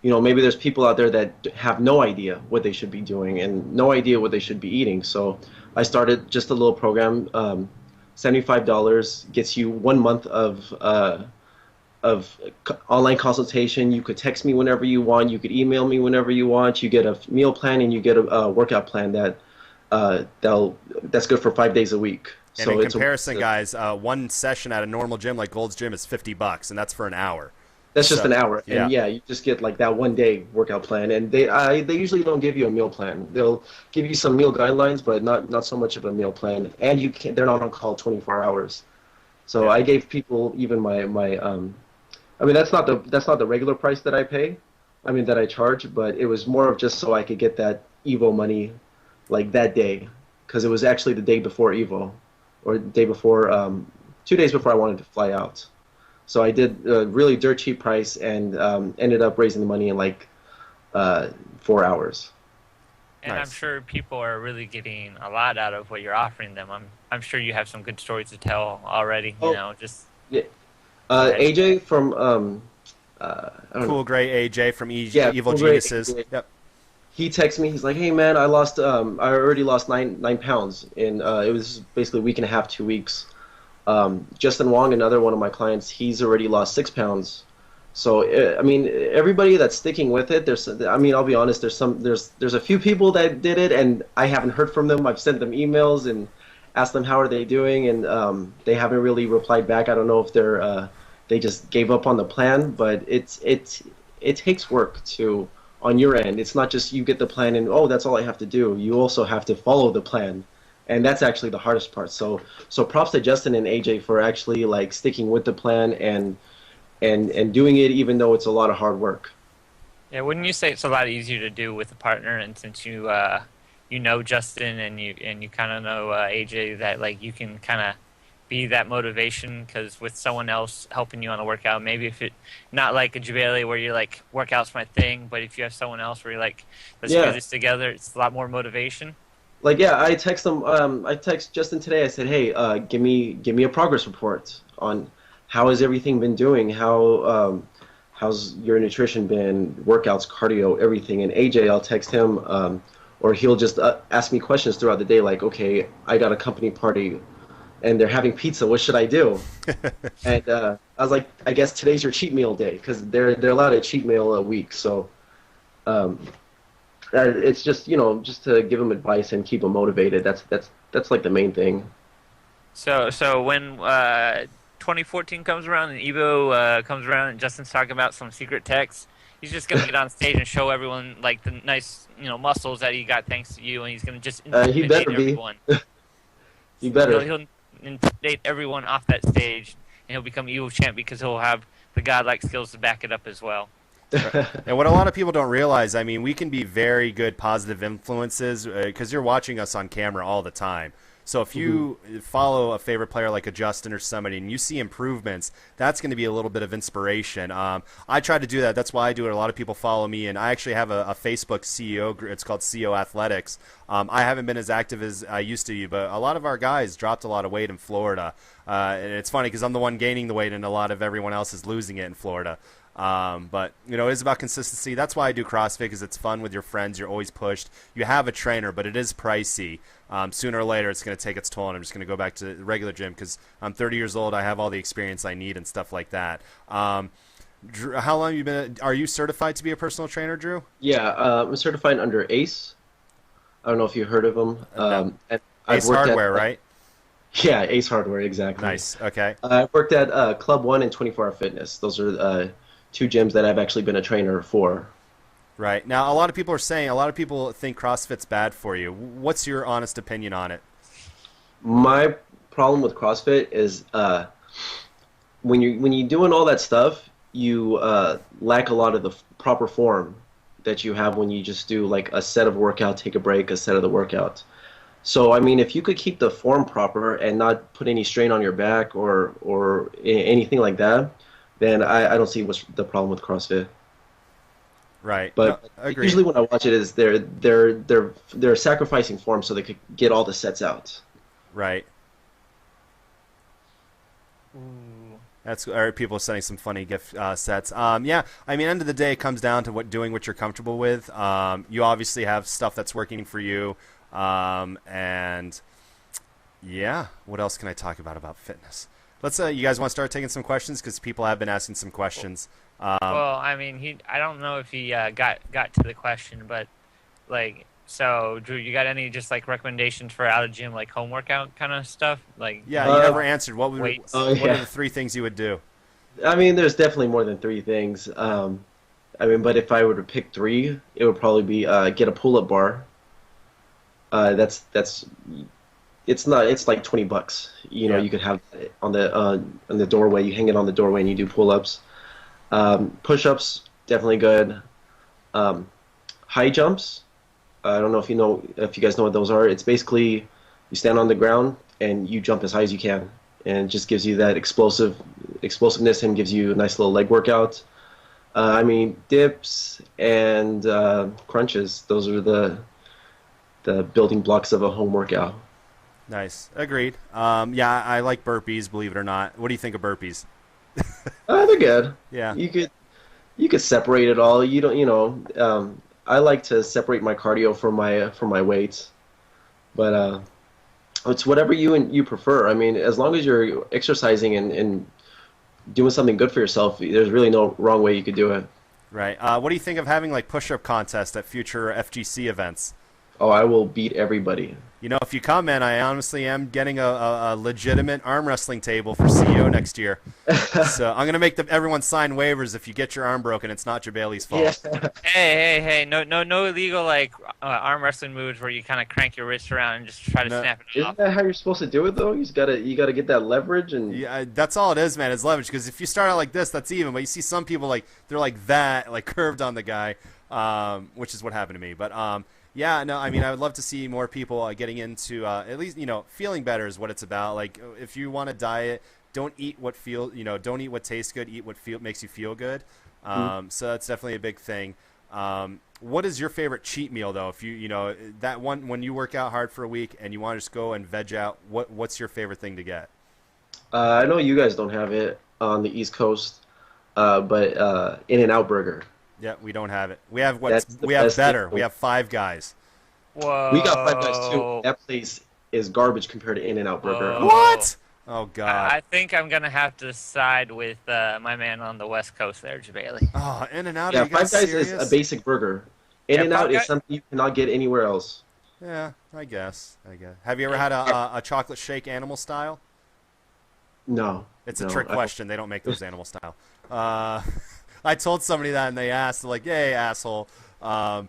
maybe there's people out there that have no idea what they should be doing and no idea what they should be eating. So I started just a little program. $75 gets you 1 month of online consultation. You could text me whenever you want. You could email me whenever you want. You get a meal plan and you get a workout plan that's good for 5 days a week. And so in comparison, guys, one session at a normal gym like Gold's Gym is $50, and that's for an hour. That's just an hour, yeah. And you just get like that 1 day workout plan, and they usually don't give you a meal plan. They'll give you some meal guidelines, but not so much of a meal plan. And they're not on call 24 hours. So yeah. I gave people even my I mean that's not the regular price that I pay, that I charge, but it was more of just so I could get that Evo money, like that day, because it was actually the day before Evo, or the day before, 2 days before I wanted to fly out. So I did a really dirt cheap price and ended up raising the money in like 4 hours. And Nice. I'm sure people are really getting a lot out of what you're offering them. I'm sure you have some good stories to tell already. Yeah. AJ from I don't know. Cool Gray AJ from Yeah, Evil Cool Gray Geniuses. AJ. Yep. He texted me. He's like, "Hey man, I already lost nine pounds in it was basically a week and a half, 2 weeks." Justin Wong, another one of my clients, he's already lost 6 pounds. So everybody that's sticking with it, I'll be honest, there's a few people that did it, and I haven't heard from them. I've sent them emails and asked them how are they doing, and they haven't really replied back. I don't know if they just gave up on the plan, but it takes work on your end. It's not just you get the plan and that's all I have to do. You also have to follow the plan. And that's actually the hardest part. So props to Justin and AJ for actually like sticking with the plan and doing it even though it's a lot of hard work. Yeah, wouldn't you say it's a lot easier to do with a partner? And since you know Justin and you kind of know AJ, that like you can kind of be that motivation, because with someone else helping you on a workout, maybe if it not like a JeDaily where you're like workout's my thing, but if you have someone else where you're like let's do this together, it's a lot more motivation. Like I text them. I text Justin today. I said, "Hey, give me a progress report on how has everything been doing. How's your nutrition been, workouts, cardio, everything." And AJ, I'll text him, or he'll just ask me questions throughout the day, like, "Okay, I got a company party, and they're having pizza. What should I do?" And I was like, "I guess today's your cheat meal day," because they're allowed a cheat meal a week. So. It's just just to give them advice and keep them motivated. That's like the main thing. So when 2014 comes around and Evo comes around and Justin's talking about some secret techs, he's just gonna get on stage and show everyone like the nice muscles that he got thanks to you, and he's gonna just he better everyone. He better. He'll intimidate everyone off that stage, and he'll become Evo champ because he'll have the godlike skills to back it up as well. And what a lot of people don't realize, we can be very good positive influences because you're watching us on camera all the time. So if you follow a favorite player like a Justin or somebody and you see improvements, that's going to be a little bit of inspiration. I try to do that. That's why I do it. A lot of people follow me, and I actually have a Facebook CEO group. It's called CEO Athletics. I haven't been as active as I used to be, but a lot of our guys dropped a lot of weight in Florida. And it's funny because I'm the one gaining the weight and a lot of everyone else is losing it in Florida. But it is about consistency. That's why I do CrossFit, because it's fun with your friends. You're always pushed. You have a trainer, but it is pricey. Sooner or later, it's going to take its toll, and I'm just going to go back to the regular gym because I'm 30 years old. I have all the experience I need and stuff like that. Drew, how long have you been? Are you certified to be a personal trainer, Drew? Yeah, I'm certified under ACE. I don't know if you heard of them. No. And Ace Hardware, right? Yeah, Ace Hardware, exactly. Nice. Okay. I worked at Club One and 24 Hour Fitness. Those are two gyms that I've actually been a trainer for. Right. Now, a lot of people think CrossFit's bad for you. What's your honest opinion on it? My problem with CrossFit is when you're doing all that stuff, you lack a lot of the proper form that you have when you just do like a set of workout, take a break, a set of the workout. So, if you could keep the form proper and not put any strain on your back or anything like that, then I don't see what's the problem with CrossFit. Right. But No, agreed. usually when I watch it, is they're sacrificing form so they could get all the sets out. Right. People are sending some funny gift sets. Yeah, I mean, end of the day, it comes down to doing what you're comfortable with. You obviously have stuff that's working for you, and yeah, what else can I talk about fitness? Let's. You guys want to start taking some questions because people have been asking some questions. Well, I mean, I don't know if he got to the question, but like. So, Drew, you got any just like recommendations for out of gym like home workout kind of stuff? Like you never answered. What are the 3 things you would do? I mean, there's definitely more than 3 things. I mean, but if I were to pick 3, it would probably be get a pull-up bar. It's like $20. You know, you could have it on the doorway. You hang it on the doorway and you do pull-ups. Push-ups, definitely good. High jumps. I don't know if you guys know what those are. It's basically you stand on the ground and you jump as high as you can, and it just gives you that explosiveness and gives you a nice little leg workout. I mean, dips and crunches. Those are the building blocks of a home workout. Nice, agreed. Yeah, I like burpees. Believe it or not. What do you think of burpees? They're good. Yeah, you could separate it all. You don't. I like to separate my cardio from my weights, but it's whatever you prefer. I mean, as long as you're exercising and doing something good for yourself, there's really no wrong way you could do it. Right. What do you think of having like push-up contests at future FGC events? Oh, I will beat everybody. You know, if you come in, I honestly am getting a legitimate arm wrestling table for CEO next year. So I'm going to make everyone sign waivers. If you get your arm broken, it's not JeDaily's fault. Yeah. Hey! No illegal like arm wrestling moves where you kind of crank your wrist around and just try to snap it off. Isn't that how you're supposed to do it though? You gotta get that leverage and. Yeah, that's all it is, man. It's leverage. Because if you start out like this, that's even. But you see some people like they're like that, like curved on the guy, which is what happened to me. But yeah, no, I mean, I would love to see more people getting into at least, feeling better is what it's about. Like, if you want to diet, don't eat what don't eat what tastes good. Eat what makes you feel good. So that's definitely a big thing. What is your favorite cheat meal though? If that one when you work out hard for a week and you want to just go and veg out, what's your favorite thing to get? I know you guys don't have it on the East Coast, but In-N-Out Burger. Yeah, we don't have it. We have better. We have Five Guys. Whoa. We got Five Guys too. That place is garbage compared to In-N-Out Burger. Whoa. What? Oh God. I think I'm gonna have to side with my man on the West Coast there, JeDaily. Oh, In-N-Out. Yeah, are you guys Five Guys serious? is a basic burger. In-N-Out is something you cannot get anywhere else. Yeah, I guess. Have you ever had a chocolate shake animal style? No. It's a trick question. They don't make those animal style. I told somebody that and they asked, like, "Hey, asshole." But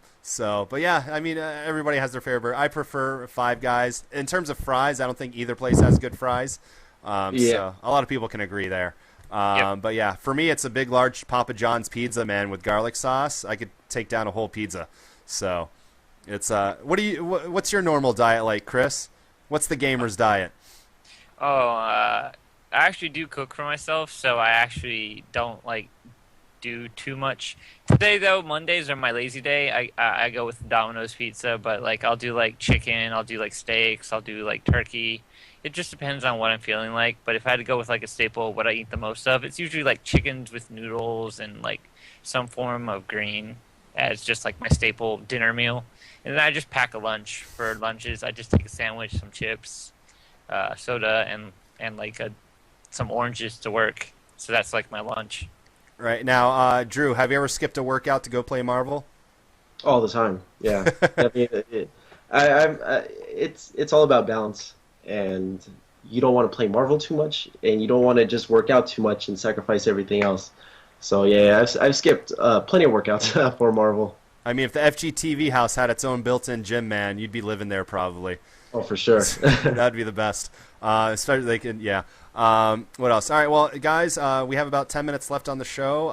yeah, I mean, everybody has their favorite burger. I prefer Five Guys. In terms of fries, I don't think either place has good fries. So a lot of people can agree there. But yeah, for me, it's a big, large Papa John's pizza, man, with garlic sauce. I could take down a whole pizza. So it's what's your normal diet like, Chris? What's the gamer's diet? I actually do cook for myself, so I actually don't do too much. Today though, Mondays are my lazy day. I go with Domino's pizza, but I'll do chicken, I'll do steaks, I'll do turkey. It just depends on what I'm feeling like. But if I had to go with a staple, what I eat the most of, it's usually chickens with noodles and some form of green as just my staple dinner meal. And then I just pack a lunch for lunches. I just take a sandwich, some chips, soda, and some oranges to work. So that's my lunch. Right now, Drew, have you ever skipped a workout to go play Marvel? All the time, yeah. I mean, it's all about balance, and you don't want to play Marvel too much, and you don't want to just work out too much and sacrifice everything else. So yeah, I've skipped plenty of workouts for Marvel. I mean, if the FGTV house had its own built-in gym, man, you'd be living there probably. Oh, for sure. That'd be the best. Especially they can, yeah. What else? All right, well, guys, we have about 10 minutes left on the show.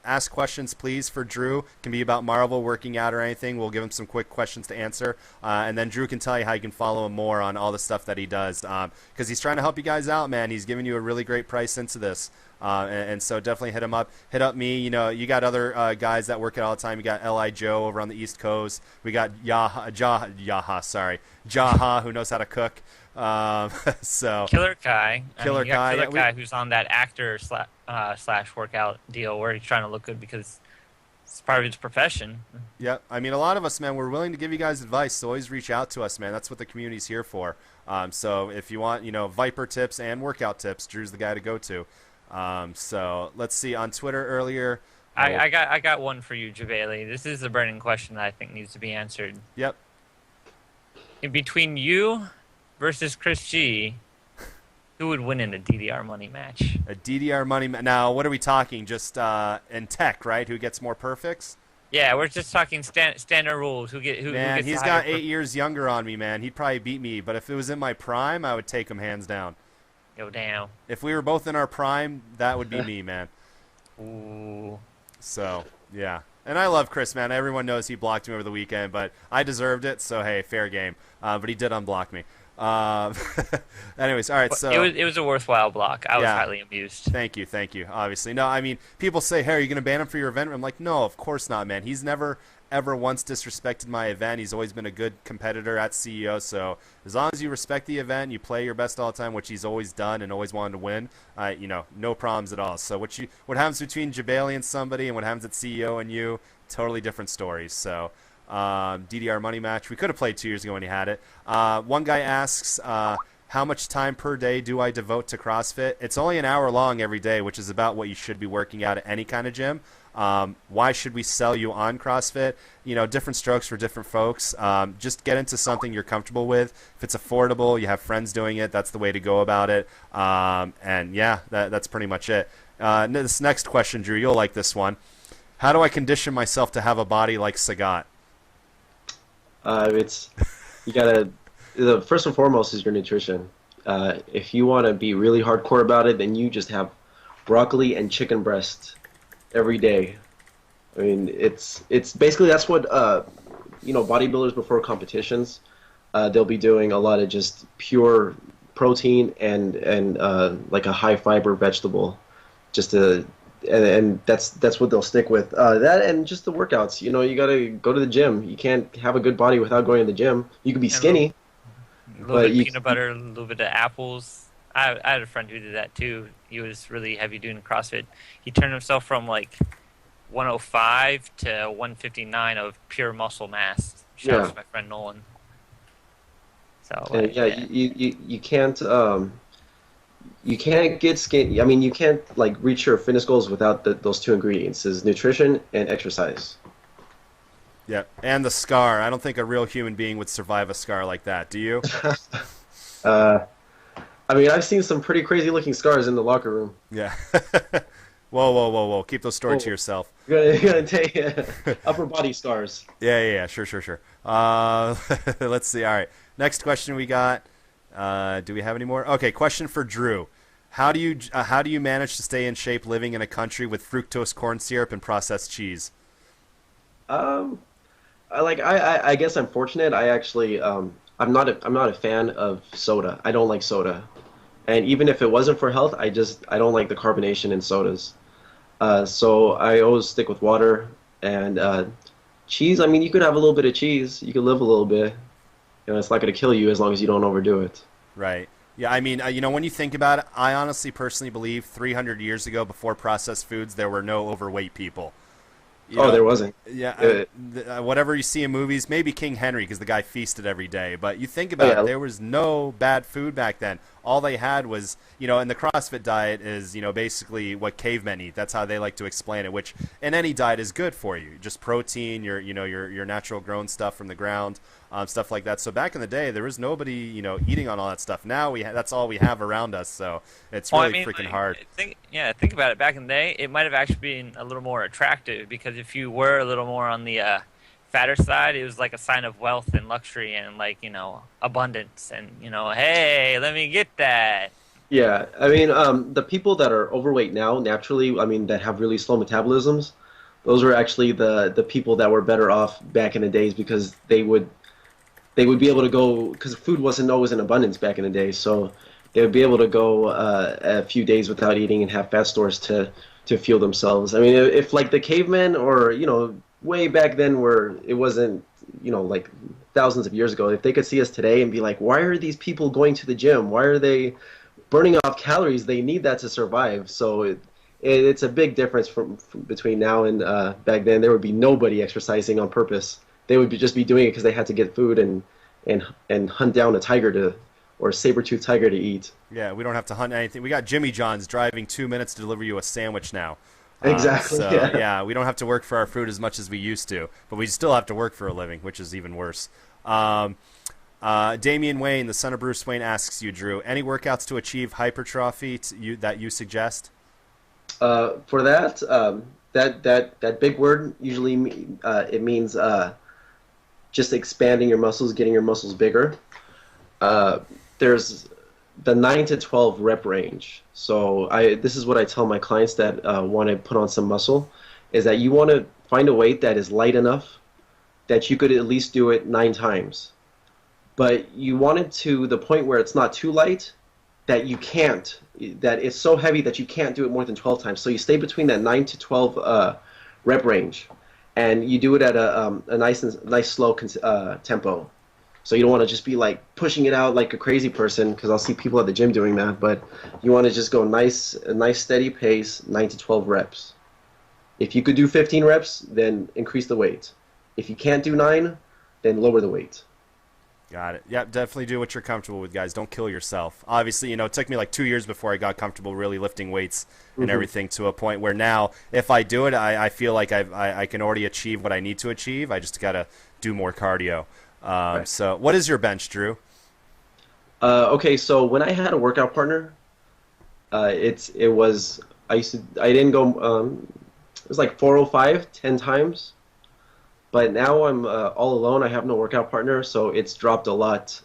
Ask questions, please, for Drew. It can be about Marvel, working out, or anything. We'll give him some quick questions to answer. And then Drew can tell you how you can follow him more on all the stuff that he does. Because he's trying to help you guys out, man. He's giving you a really great price into this. And so definitely hit him up. Hit up me. You know, you got other guys that work it all the time. You got L.I. Joe over on the East Coast. We got Jaha, who knows how to cook. So Killer Kai. Killer Kai, Killer Kai, who's on that actor slash workout deal where he's trying to look good because it's part of his profession. Yep. I mean, a lot of us, man, we're willing to give you guys advice, so always reach out to us, man. That's what the community's here for. So if you want, you know, Viper tips and workout tips, Drew's the guy to go to. So let's see, on Twitter earlier. I got one for you, JeDaily. This is a burning question that I think needs to be answered. Yep. In between you versus Chris G, who would win in a DDR money match? A DDR money match. Now, what are we talking? Just in tech, right? Who gets more perfects? Yeah, we're just talking standard rules. Who Man, gets he's got 8 years younger on me, man. He'd probably beat me. But if it was in my prime, I would take him hands down. Go down. If we were both in our prime, that would be me, man. Ooh. So, yeah. And I love Chris, man. Everyone knows he blocked me over the weekend, but I deserved it, so hey, fair game. But he did unblock me. Anyways, all right, so... It was a worthwhile block. I was highly amused. Thank you, obviously. No, I mean, people say, hey, are you going to ban him for your event? I'm like, no, of course not, man. He's never, ever once disrespected my event. He's always been a good competitor at CEO, so as long as you respect the event, you play your best all the time, which he's always done and always wanted to win, you know, no problems at all. So what happens between JeDaily and somebody and what happens at CEO and you, totally different stories, so... DDR money match. We could have played 2 years ago when he had it. One guy asks, how much time per day do I devote to CrossFit? It's only an hour long every day, which is about what you should be working out at any kind of gym. Why should we sell you on CrossFit? You know, different strokes for different folks. Just get into something you're comfortable with. If it's affordable, you have friends doing it, that's the way to go about it. And yeah, that's pretty much it. This next question, Drew, you'll like this one. How do I condition myself to have a body like Sagat? You gotta, the first and foremost is your nutrition. If you want to be really hardcore about it, then you just have broccoli and chicken breast every day. I mean, it's basically, that's what you know, bodybuilders before competitions, they'll be doing a lot of just pure protein and like a high fiber vegetable, just to. And that's what they'll stick with. That and just the workouts. You know, you gotta go to the gym. You can't have a good body without going to the gym. You can be skinny. A little bit of peanut butter, a little bit of apples. I had a friend who did that too. He was really heavy doing CrossFit. He turned himself from like 105 to 159 of pure muscle mass. Shout out to my friend Nolan. So you can't. You can't get skinny. I mean, you can't like reach your fitness goals without those two ingredients: is nutrition and exercise. Yeah, and the scar. I don't think a real human being would survive a scar like that. Do you? I mean, I've seen some pretty crazy-looking scars in the locker room. Yeah. Whoa. Keep those stories to yourself. You're gonna take upper body scars. Yeah. Sure. Let's see. All right. Next question we got. Do we have any more? Okay, question for Drew. How do you manage to stay in shape living in a country with fructose corn syrup and processed cheese? I guess I'm fortunate. I actually I'm not a fan of soda. I don't like soda. And even if it wasn't for health, I don't like the carbonation in sodas. So I always stick with water and cheese. I mean, you could have a little bit of cheese. You could live a little bit. You know, it's not going to kill you as long as you don't overdo it. Right. Yeah, I mean, you know, when you think about it, I honestly personally believe 300 years ago, before processed foods, there were no overweight people. There wasn't. Yeah, whatever you see in movies, maybe King Henry, because the guy feasted every day. But you think about it, there was no bad food back then. All they had was, you know, and the CrossFit diet is, you know, basically what cavemen eat. That's how they like to explain it, which in any diet is good for you. Just protein, your natural grown stuff from the ground, stuff like that. So back in the day, there was nobody, you know, eating on all that stuff. Now that's all we have around us. So it's really freaking hard. Think about it. Back in the day, it might have actually been a little more attractive because if you were a little more on the fatter side, it was like a sign of wealth and luxury and like, abundance and, hey, let me get that. Yeah, I mean, the people that are overweight now, naturally, I mean, that have really slow metabolisms, those are actually the people that were better off back in the days because they would be able to go, because food wasn't always in abundance back in the day, so they would be able to go a few days without eating and have fat stores to fuel themselves. I mean, if like the cavemen or, way back then where it wasn't, like thousands of years ago, if they could see us today and be like, why are these people going to the gym? Why are they burning off calories? They need that to survive. So it's a big difference from between now and back then. There would be nobody exercising on purpose. They would just be doing it because they had to get food and hunt down a tiger or a saber-toothed tiger to eat. Yeah, we don't have to hunt anything. We got Jimmy John's driving 2 minutes to deliver you a sandwich now. Exactly. So, yeah, we don't have to work for our food as much as we used to, but we still have to work for a living, which is even worse. Damian Wayne, the son of Bruce Wayne, asks you, Drew, any workouts to achieve hypertrophy that you suggest? For that, that big word usually it means just expanding your muscles, getting your muscles bigger. There's the 9 to 12 rep range. So this is what I tell my clients that want to put on some muscle, is that you want to find a weight that is light enough that you could at least do it 9 times. But you want it to the point where it's not too light that you can't, that it's so heavy that you can't do it more than 12 times. So you stay between that 9 to 12 rep range, and you do it at a nice slow tempo. So you don't want to just be like pushing it out like a crazy person, because I'll see people at the gym doing that. But you want to just go a nice steady pace, 9 to 12 reps. If you could do 15 reps, then increase the weight. If you can't do 9, then lower the weight. Got it. Yep, definitely do what you're comfortable with, guys. Don't kill yourself. Obviously, it took me like 2 years before I got comfortable really lifting weights and everything, to a point where now, if I do it, I feel like I can already achieve what I need to achieve. I just got to do more cardio. Right. So what is your bench, Drew? Okay, so when I had a workout partner, it was like 405 10 times. But now I'm all alone. I have no workout partner, so it's dropped a lot.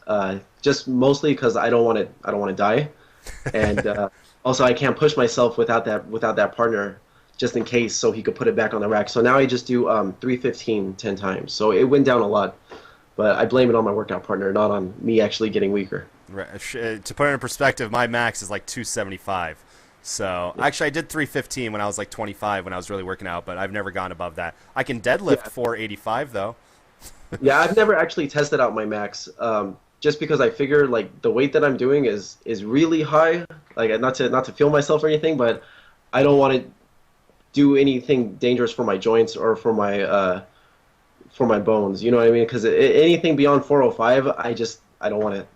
Just mostly because I don't want to die, and also I can't push myself without that partner, just in case, so he could put it back on the rack. So now I just do 315 10 times. So it went down a lot, but I blame it on my workout partner, not on me actually getting weaker. Right. To put it in perspective, my max is like 275. So, actually, I did 315 when I was like 25 when I was really working out, but I've never gone above that. I can deadlift 485, though. Yeah, I've never actually tested out my max, just because I figure, like, the weight that I'm doing is really high. Like, not to feel myself or anything, but I don't want to do anything dangerous for my joints or for my bones. You know what I mean? Because anything beyond 405, I don't want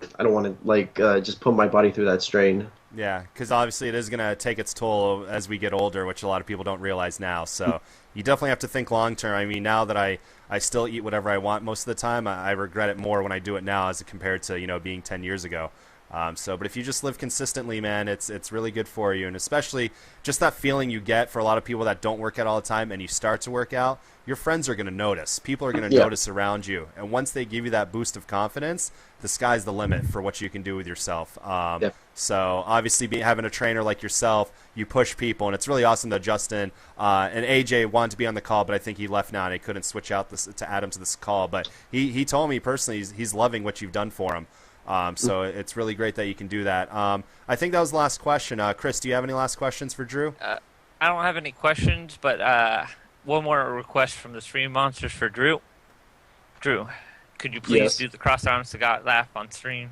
to like just put my body through that strain. Yeah, because obviously it is going to take its toll as we get older, which a lot of people don't realize now. So you definitely have to think long term. I mean, now that I still eat whatever I want most of the time, I regret it more when I do it now as compared to being 10 years ago. But if you just live consistently, man, it's really good for you. And especially just that feeling you get for a lot of people that don't work out all the time, and you start to work out, your friends are going to notice. People are going to notice around you. And once they give you that boost of confidence, the sky's the limit for what you can do with yourself. So obviously having a trainer like yourself, you push people, and it's really awesome that Justin and AJ wanted to be on the call, but I think he left now and he couldn't switch out to add him to this call. But he told me personally he's loving what you've done for him. So it's really great that you can do that. I think that was the last question. Chris, do you have any last questions for Drew? I don't have any questions, but one more request from the Stream Monsters for Drew. Drew, could you please do the cross arms Sagat laugh on stream?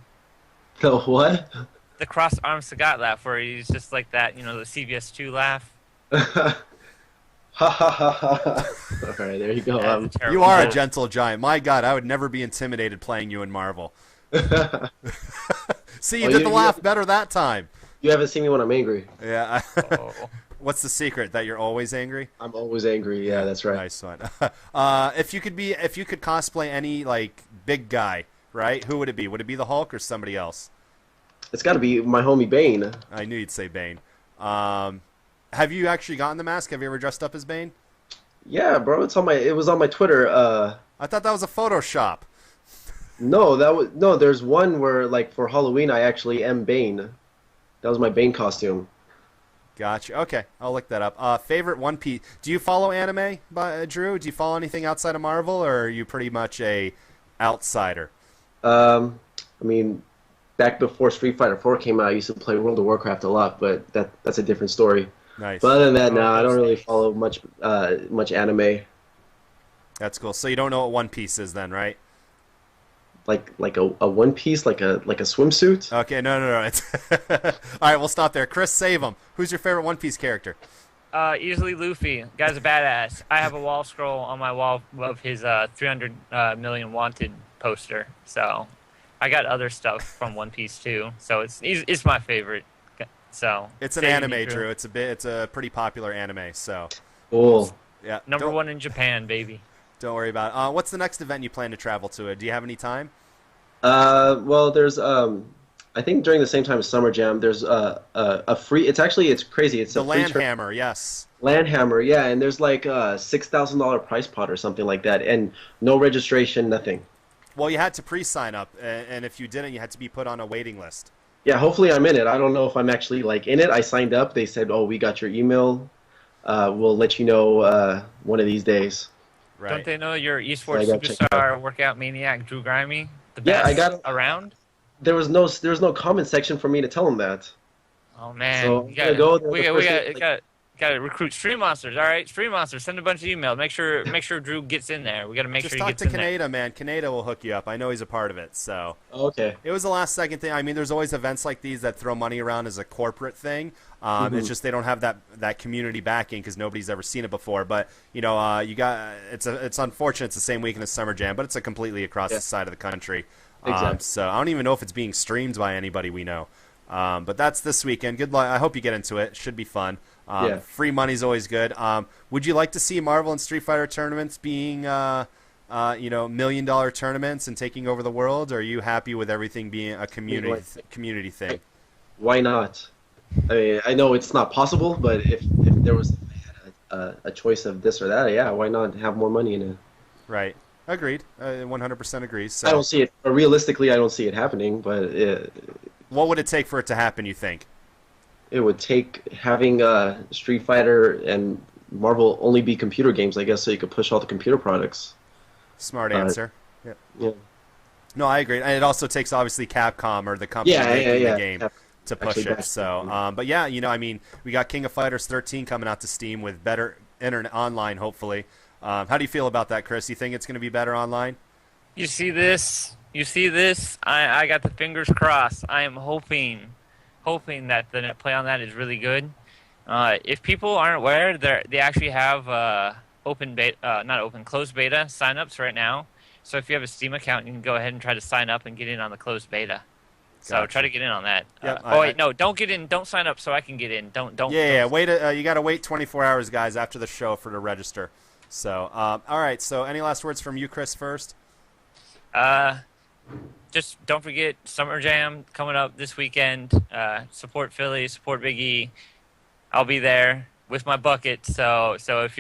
The what? The cross arms Sagat laugh, where he's just like that, the CBS 2 laugh. Ha ha ha ha. All right, there you go. You are a gentle giant. My God, I would never be intimidated playing you in Marvel. See, you did the laugh better that time. You haven't seen me when I'm angry. Yeah. What's the secret? That you're always angry? I'm always angry. Yeah, that's right. Nice one. If you could cosplay any like big guy, right? Who would it be? Would it be the Hulk or somebody else? It's got to be my homie Bane. I knew you'd say Bane. Have you actually gotten the mask? Have you ever dressed up as Bane? Yeah, bro, it was on my Twitter. I thought that was a Photoshop. No, there's one where like for Halloween I actually am Bane. That was my Bane costume. Gotcha. Okay, I'll look that up. Favorite One Piece. Do you follow anime, Drew? Do you follow anything outside of Marvel, or are you pretty much a outsider? I mean, back before Street Fighter 4 came out, I used to play World of Warcraft a lot, but that's a different story. Nice. But other than that, no, I don't really follow much anime. That's cool. So you don't know what One Piece is then, right? Like a One Piece, like a swimsuit. Okay, no. It's all right. We'll stop there. Chris, save him. Who's your favorite One Piece character? Easily Luffy. Guy's a badass. I have a wall scroll on my wall of his 300 million wanted poster. So I got other stuff from One Piece too. So it's my favorite. So it's an anime, Drew. It's a pretty popular anime. So cool. Yeah. Number one in Japan, baby. Don't worry about it. What's the next event you plan to travel to? Do you have any time? Well, there's I think during the same time as Summer Jam, there's a free. It's crazy. It's the a free Landhammer, yes. Landhammer, yeah, and there's like a $6,000 prize pot or something like that, and no registration, nothing. Well, you had to pre-sign up, and if you didn't, you had to be put on a waiting list. Yeah, hopefully I'm in it. I don't know if I'm actually like in it. I signed up. They said, "Oh, we got your email. We'll let you know one of these days." Right. Don't they know you're esports superstar, workout maniac, Drew Grimy, the best I got around? There was no comment section for me to tell them that. Oh man, so we got to recruit Stream Monsters. All right, Stream Monsters, send a bunch of emails. Make sure Drew gets in there. We got to make sure he gets in there. Just talk to Kaneda, man. Kaneda will hook you up. I know he's a part of it. So okay. It was the last second thing. I mean, there's always events like these that throw money around as a corporate thing. It's just they don't have that community backing because nobody's ever seen it before. But you know, it's unfortunate. It's the same weekend as Summer Jam, but it's completely across the side of the country. Exactly. So I don't even know if it's being streamed by anybody we know. But that's this weekend. Good luck. I hope you get into it. Should be fun. Free money's always good. Would you like to see Marvel and Street Fighter tournaments being, $1 million tournaments and taking over the world? Or are you happy with everything being a community thing? Why not? I mean, I know it's not possible, but if there was a choice of this or that, yeah, why not have more money in it? Right. Agreed. 100% agrees. So. I don't see it. Realistically, I don't see it happening, but what would it take for it to happen, you think? It would take having Street Fighter and Marvel only be computer games, I guess, so you could push all the computer products. Smart answer. Yeah. No, I agree. And it also takes, obviously, Capcom or the company making the game to push it. So, but yeah, I mean, we got King of Fighters 13 coming out to Steam with better internet online, hopefully. How do you feel about that, Chris? You think it's going to be better online? You see this? I got the fingers crossed. I am hoping that the net play on that is really good. If people aren't aware, they actually have closed beta signups right now. So if you have a Steam account, you can go ahead and try to sign up and get in on the closed beta. So try to get in on that. Yep, no, don't get in. Don't sign up so I can get in. Don't. Yeah. Wait. You got to wait 24 hours, guys, after the show to register. So, all right. So, any last words from you, Chris? First. Just don't forget Summer Jam coming up this weekend. Support Philly, support Big E. I'll be there with my bucket. So if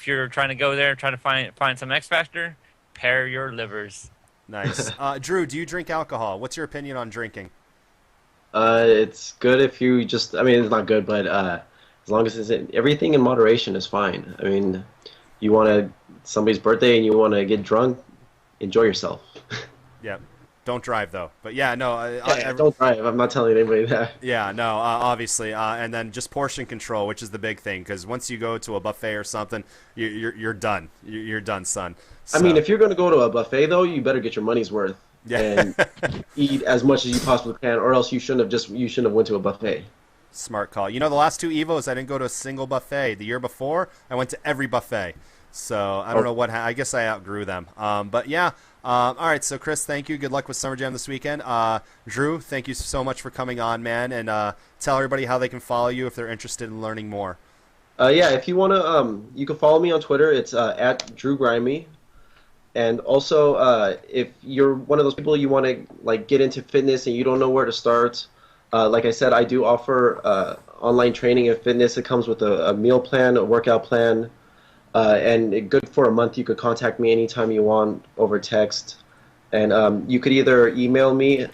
you're trying to go there, trying to find some X Factor, pair your livers. Nice. Drew, do you drink alcohol? What's your opinion on drinking? It's good if you just. I mean, it's not good, but as long as everything in moderation is fine. I mean, you want somebody's birthday and you want to get drunk, enjoy yourself. Yeah. Don't drive, though. But, yeah, no. Don't drive. I'm not telling anybody that. Yeah, no, obviously. And then just portion control, which is the big thing. Because once you go to a buffet or something, you're done. You're done, son. So. I mean, if you're going to go to a buffet, though, you better get your money's worth. Yeah. And eat as much as you possibly can, or else you shouldn't have went to a buffet. Smart call. The last two Evos, I didn't go to a single buffet. The year before, I went to every buffet. So I don't know what. I guess I outgrew them. But yeah. All right. So Chris, thank you. Good luck with Summer Jam this weekend. Drew, thank you so much for coming on, man. And tell everybody how they can follow you if they're interested in learning more. Yeah. If you want to, you can follow me on Twitter. It's at Drew Grimy. And also, if you're one of those people you want to get into fitness and you don't know where to start, like I said, I do offer online training and fitness. It comes with a meal plan, a workout plan. and good for a month. You could contact me anytime you want over text, and you could either email me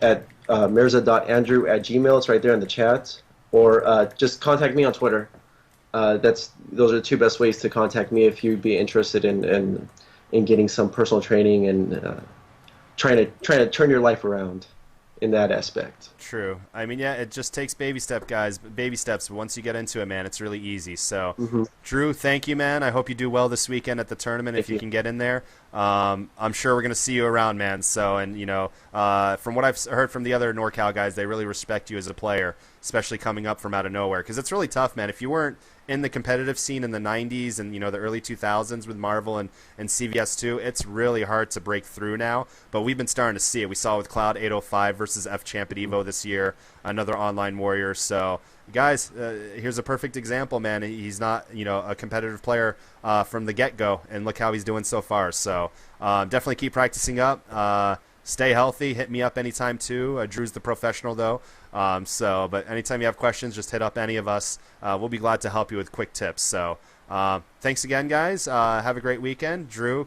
at mirza.andrew@gmail. It's right there in the chat, or just contact me on Twitter. Those are the two best ways to contact me if you'd be interested in getting some personal training and trying to turn your life around in that aspect. True. I mean, yeah, it just takes baby steps. Once you get into it, man, it's really easy. So, Drew, thank you, man. I hope you do well this weekend at the tournament if you can get in there. I'm sure we're going to see you around, man. So, and, from what I've heard from the other NorCal guys, they really respect you as a player, especially coming up from out of nowhere. Because it's really tough, man. If you weren't in the competitive scene in the 90s and, the early 2000s with Marvel and CVS2, it's really hard to break through now. But we've been starting to see it. We saw it with Cloud 805 versus F Champ at EVO this year, another online warrior. So, guys, here's a perfect example, man. He's not, a competitive player from the get-go, and look how he's doing so far. So definitely keep practicing up. Stay healthy. Hit me up anytime, too. Drew's the professional, though. But anytime you have questions, just hit up any of us. We'll be glad to help you with quick tips. So thanks again, guys. Have a great weekend. Drew.